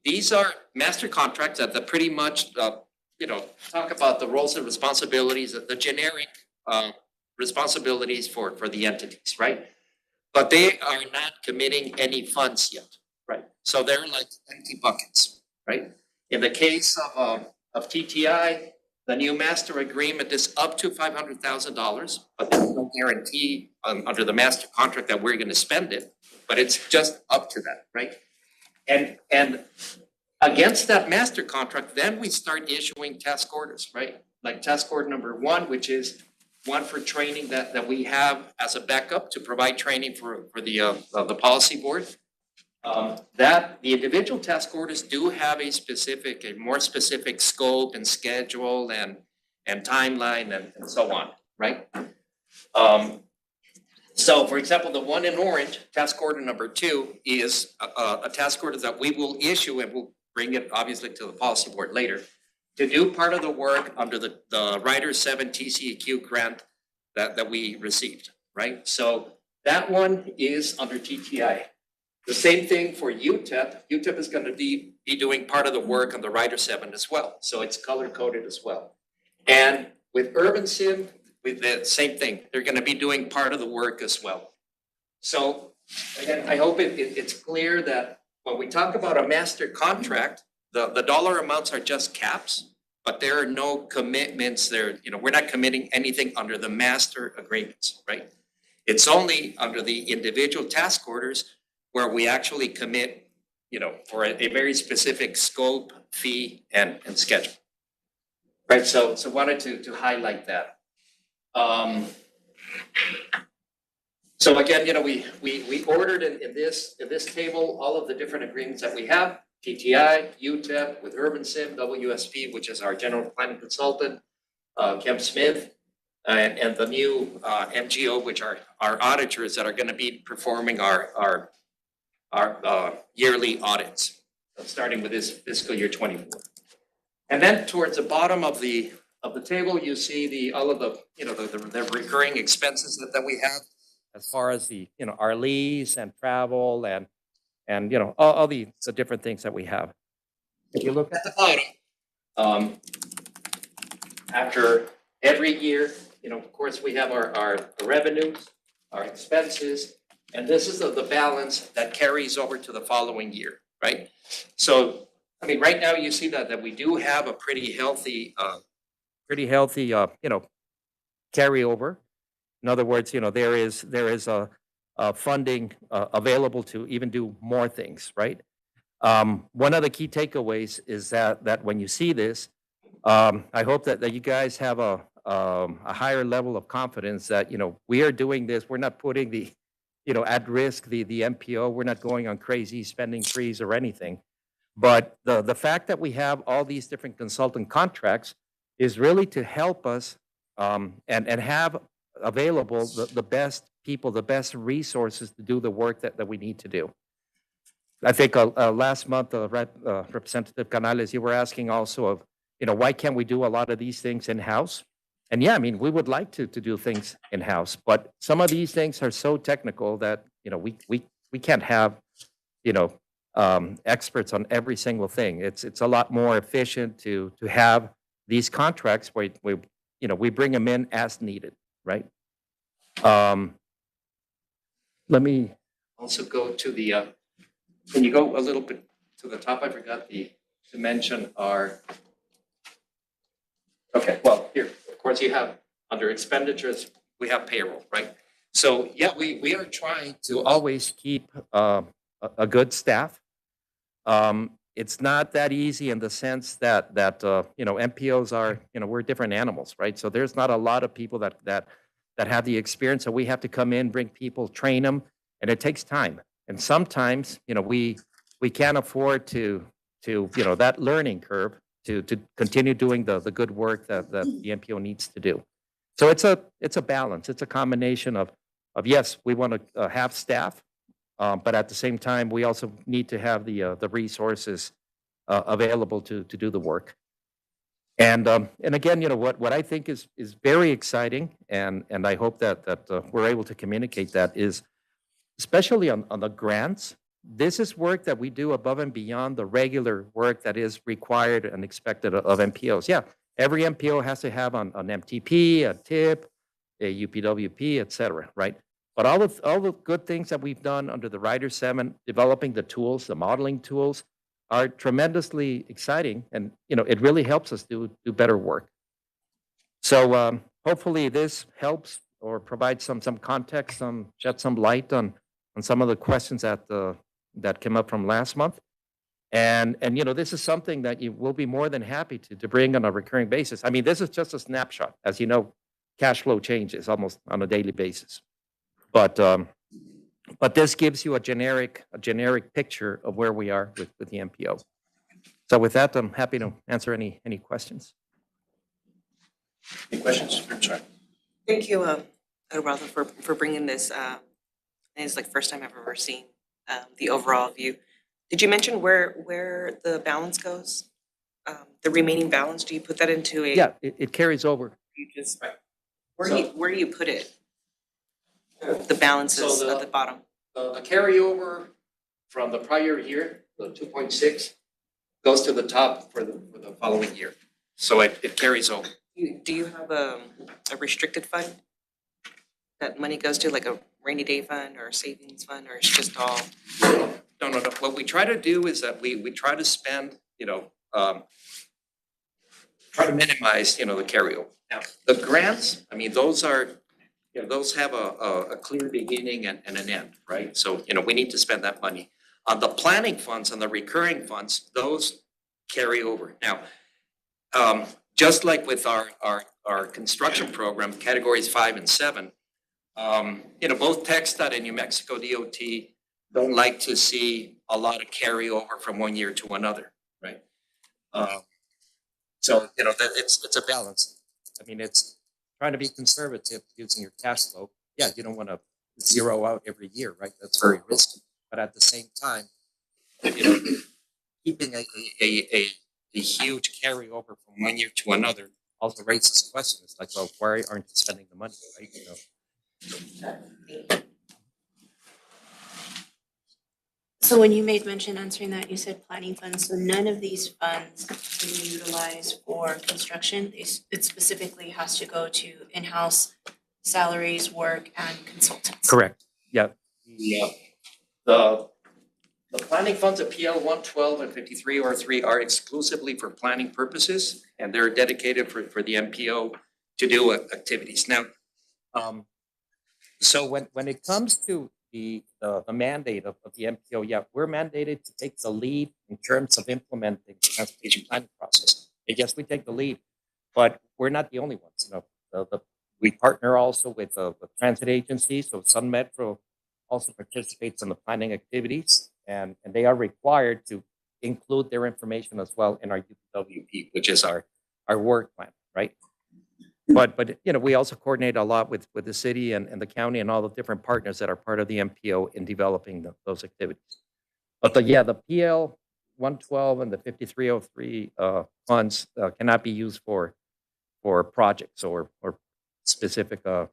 these are master contracts that pretty much, talk about the roles and responsibilities, the generic responsibilities for the entities, right? But they are not committing any funds yet, right? So they're like empty buckets, right? In the case of TTI, the new master agreement is up to $500,000, but there's no guarantee under the master contract that we're going to spend it, but it's just up to that, right? And against that master contract, then we start issuing task orders, right? like task order number 1, which is one for training that we have as a backup to provide training for the policy board. That the individual task orders do have a more specific scope and schedule and timeline and so on, right? So for example, the one in orange, task order number 2, is a task order that we will issue, and we'll bring it obviously to the policy board later, to do part of the work under the Rider 7 TCEQ grant that we received, right? So that one is under TTI. The same thing for UTEP. UTEP is going to be doing part of the work on the Rider 7 as well. So it's color coded as well. And with Urban Sim, with the same thing, they're going to be doing part of the work as well. So again, I hope it's clear that when we talk about a master contract, the dollar amounts are just caps, but there are no commitments there. We're not committing anything under the master agreements, right? It's only under the individual task orders where we actually commit, for a very specific scope, fee, and schedule. Right, so wanted to highlight that. So again, we ordered in this table all of the different agreements that we have: TTI, UTEP, with Urban Sim, WSP, which is our general planning consultant, Kemp Smith, and the new MGO, which are our auditors that are going to be performing our yearly audits, starting with this fiscal year 24. And then towards the bottom of the table, you see all of the recurring expenses that we have, as far as our lease and travel and all the different things that we have. If you look at the bottom, after every year, of course, we have our revenues, our expenses, and this is the balance that carries over to the following year, right? So, right now you see that we do have a pretty healthy carryover. In other words, there is a funding available to even do more things, right? One of the key takeaways is that when you see this, I hope that you guys have a higher level of confidence that we are doing this. We're not putting at risk the MPO. We're not going on crazy spending sprees or anything. But the fact that we have all these different consultant contracts is really to help us and have available the best people, the best resources to do the work that we need to do. I think last month, Representative Canales, you were asking also of, why can't we do a lot of these things in-house? And yeah, we would like to do things in-house, but some of these things are so technical that, we can't have, experts on every single thing. It's a lot more efficient to have these contracts where we bring them in as needed, right? Let me also go to the, can you go a little bit to the top? I forgot to mention okay, well, here, of course, you have under expenditures, we have payroll, right? So yeah, we are trying to always keep a good staff. It's not that easy in the sense that MPOs are, we're different animals, right? So there's not a lot of people that have the experience. So we have to come in, bring people, train them, and it takes time. And sometimes, we can't afford to that learning curve to continue doing the good work that the MPO needs to do. So it's a balance. It's a combination of yes, we want to have staff, but at the same time, we also need to have the resources available to do the work. And again, what I think is very exciting, and I hope that we're able to communicate that, is especially on the grants. This is work that we do above and beyond the regular work that is required and expected of MPOs. Yeah, every MPO has to have an MTP, a TIP, a UPWP, et cetera, right? But all the good things that we've done under the Rider 7, developing the tools, the modeling tools, are tremendously exciting, and it really helps us do better work. So hopefully this helps or provides some context, shed some light on some of the questions that came up from last month. And, you know, this is something that you will be more than happy to bring on a recurring basis. I mean, this is just a snapshot. As you know, cash flow changes almost on a daily basis. But this gives you a generic picture of where we are with the MPO. So with that, I'm happy to answer any questions. Any questions? I'm sorry. Thank you, Eduardo, for bringing this. It's like first time I've ever seen the overall view. Did you mention where the balance goes? The remaining balance, do you put that into a? Yeah, it carries over. You just, where do you put it? The balances So at the bottom. The carryover from the prior year, the 2.6, goes to the top for the following year. So it carries over. Do you have a restricted fund that money goes to, like a rainy day fund or a savings fund, or it's just all? No. What we try to do is that we try to spend, try to minimize, the carryover. Now, the grants, I mean, those are, those have a clear beginning and an end, right? So, we need to spend that money. On the planning funds and the recurring funds, those carry over. Now, just like with our construction program, categories 5 and 7, both TxDOT and New Mexico DOT don't like to see a lot of carryover from one year to another, right? So, it's a balance. I mean, it's trying to be conservative using your cash flow. Yeah, you don't want to zero out every year, right? That's very risky. But at the same time, keeping a huge carryover from one year to another also raises questions like, well, why aren't you spending the money, right? So when you made mention answering that, you said planning funds, so none of these funds can you utilize for construction? It specifically has to go to in-house salaries, work, and consultants. Correct. Yeah. Yeah. The planning funds at PL 112 and 5303 are exclusively for planning purposes, and they're dedicated for the MPO to do activities. Now, so when it comes to the mandate of the MPO, yeah, we're mandated to take the lead in terms of implementing the transportation planning process. I guess we take the lead, but we're not the only ones. We partner also with the transit agencies. So Sun Metro also participates in the planning activities, and they are required to include their information as well in our UPWP, which is our work plan, right? But we also coordinate a lot with the city and the county and all the different partners that are part of the MPO in developing those activities. But the PL 112 and the 5303 funds cannot be used for projects or specific. It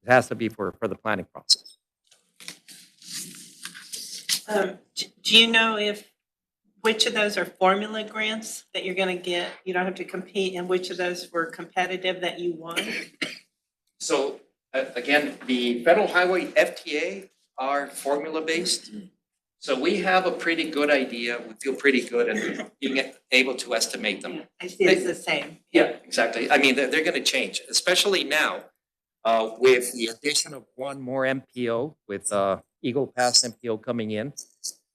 has to be for the planning process. Do you know which of those are formula grants that you're gonna get? You don't have to compete, and which of those were competitive that you won? so again, the Federal Highway FTA are formula-based. So we have a pretty good idea. We feel pretty good in being able to estimate them. I see it's the same. Yeah, exactly. I mean, they're going to change, especially now with The addition of one more MPO with Eagle Pass MPO coming in,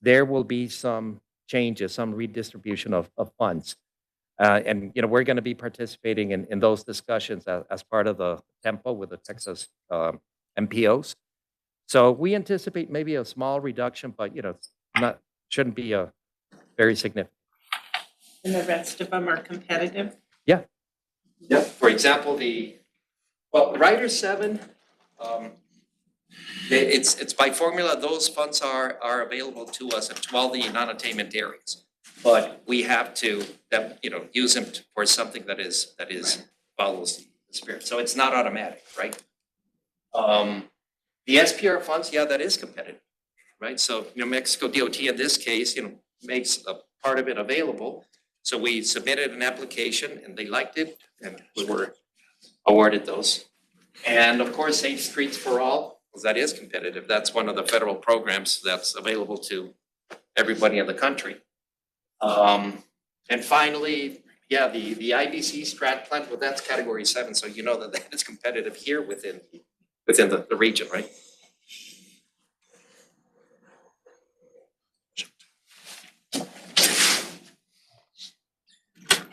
there will be some changes, some redistribution of funds. And we're going to be participating in those discussions as part of the tempo with the Texas MPOs. So we anticipate maybe a small reduction, but shouldn't be a very significant. And the rest of them are competitive? Yeah. Yeah. For example, Rider 7, it's by formula. Those funds are available to us in all the non-attainment areas, but we have to use them for something that follows the spirit. So it's not automatic, right? The SPR funds, yeah, that is competitive, right? So New Mexico DOT in this case, makes a part of it available. So we submitted an application and they liked it and we were awarded those. And of course, Safe Streets for All, because that is competitive. That's one of the federal programs that's available to everybody in the country. And finally, yeah, the IBC strat plan, well, that's category 7. So you know that is competitive here within the region, right?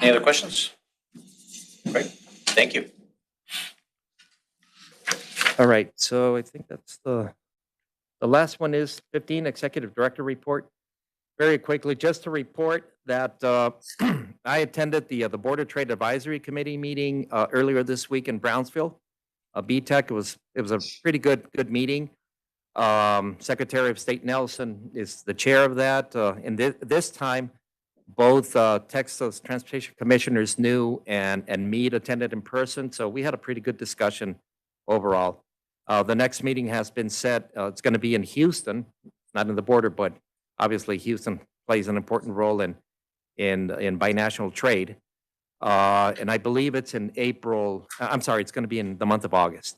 Any other questions? Great, thank you. All right, so I think that's the last one is 15, Executive Director Report. Very quickly, just to report that I attended the Border Trade Advisory Committee meeting earlier this week in Brownsville. BTEC, it was a pretty good meeting. Secretary of State Nelson is the chair of that. And this time, both Texas Transportation Commissioners New and Meade attended in person. So we had a pretty good discussion overall. The next meeting has been set. It's going to be in Houston, not in the border, but obviously Houston plays an important role in binational trade. And I believe it's in April. I'm sorry, it's going to be in the month of August.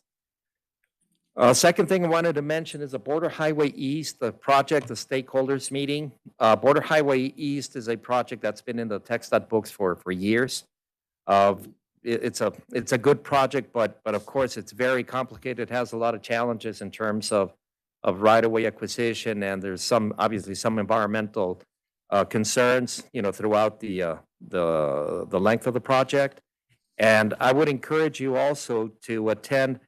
Second thing I wanted to mention is the Border Highway East, the project, the stakeholders meeting. Border Highway East is a project that's been in the TxDOT books for years. It's a good project, but of course it's very complicated. It has a lot of challenges in terms of right-of-way acquisition, and there's obviously some environmental concerns, throughout the length of the project. And I would encourage you also to attend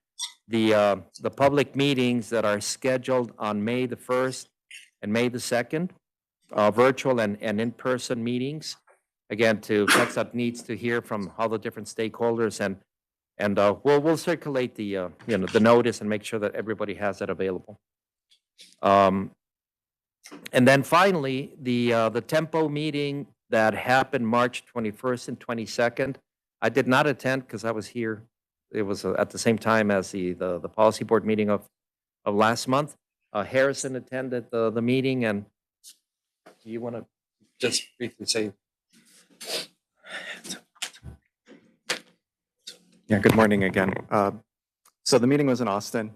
the public meetings that are scheduled on May the 1st and May the 2nd, virtual and in-person meetings. Again, TxDOT needs to hear from all the different stakeholders, and we'll circulate the notice and make sure that everybody has that available. And then finally, the TEMPO meeting that happened March 21st and 22nd. I did not attend because I was here. It was at the same time as the policy board meeting of last month. Harrison attended the meeting, and do you want to just briefly say? Yeah, good morning again. So the meeting was in Austin.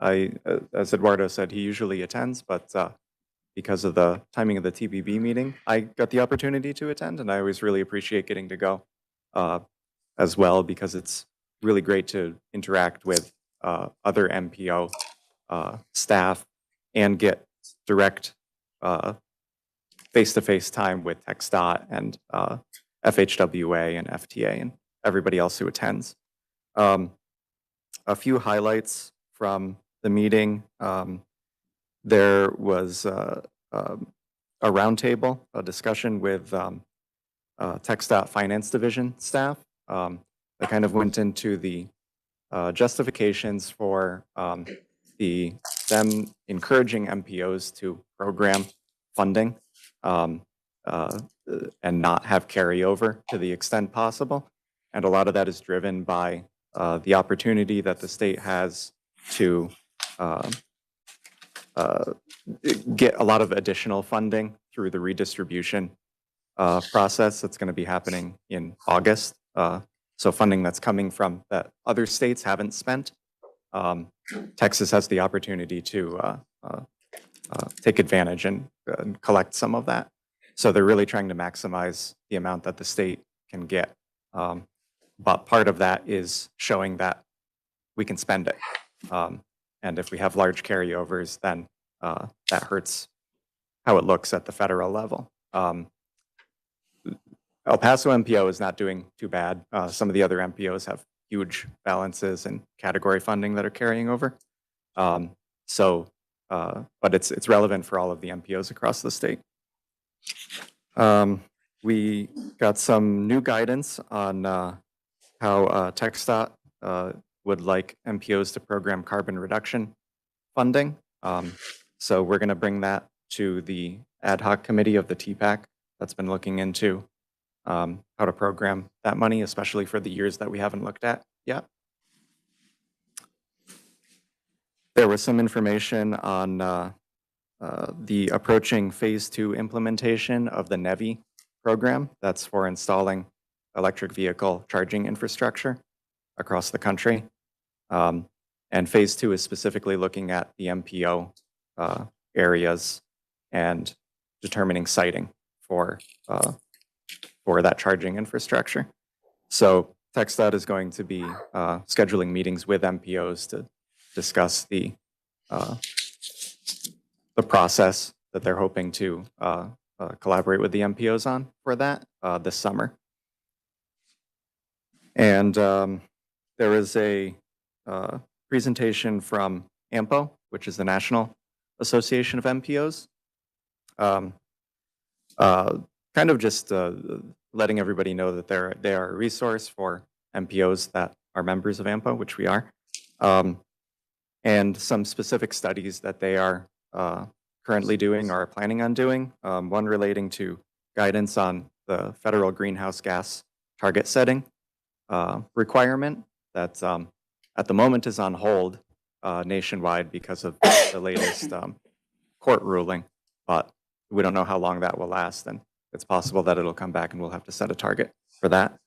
As Eduardo said, he usually attends, but because of the timing of the TBB meeting, I got the opportunity to attend, and I always really appreciate getting to go as well, because it's really great to interact with other MPO staff and get direct face-to-face time with TxDOT and FHWA and FTA and everybody else who attends. A few highlights from the meeting. There was a roundtable, a discussion with TxDOT Finance Division staff. That kind of went into the justifications for them encouraging MPOs to program funding and not have carryover to the extent possible. And a lot of that is driven by the opportunity that the state has to get a lot of additional funding through the redistribution process that's going to be happening in August. So funding that's coming from that other states haven't spent. Texas has the opportunity to take advantage and collect some of that. So they're really trying to maximize the amount that the state can get. But part of that is showing that we can spend it. And if we have large carryovers, then that hurts how it looks at the federal level. El Paso MPO is not doing too bad. Some of the other MPOs have huge balances and category funding that are carrying over. But it's relevant for all of the MPOs across the state. We got some new guidance on how TxDOT would like MPOs to program carbon reduction funding. So we're going to bring that to the ad hoc committee of the TPAC that's been looking into how to program that money, especially for the years that we haven't looked at yet. There was some information on the approaching phase 2 implementation of the NEVI program. That's for installing electric vehicle charging infrastructure across the country. And phase 2 is specifically looking at the MPO areas and determining siting for that charging infrastructure. So TxDOT is going to be scheduling meetings with MPOs to discuss the process that they're hoping to collaborate with the MPOs on for that this summer. And there is a presentation from EPMPO, which is the National Association of MPOs. Kind of just letting everybody know that they are a resource for MPOs that are members of EPMPO, which we are, and some specific studies that they are currently doing or are planning on doing. One relating to guidance on the federal greenhouse gas target setting requirement that at the moment is on hold nationwide because of the latest court ruling, but we don't know how long that will last, and it's possible that it'll come back and we'll have to set a target for that.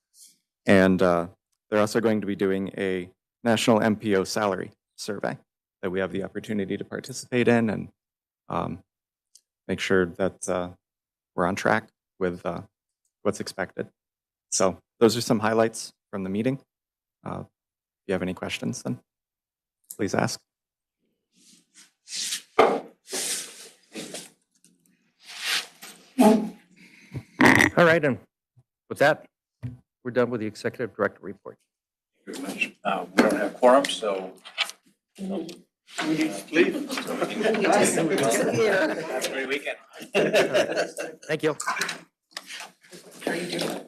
And they're also going to be doing a national MPO salary survey that we have the opportunity to participate in and make sure that we're on track with what's expected. So those are some highlights from the meeting. If you have any questions, then please ask. All right, and with that, we're done with the executive director report. Very much. We don't have quorum, so. We need to leave. Have a great weekend. Thank you. How are you doing?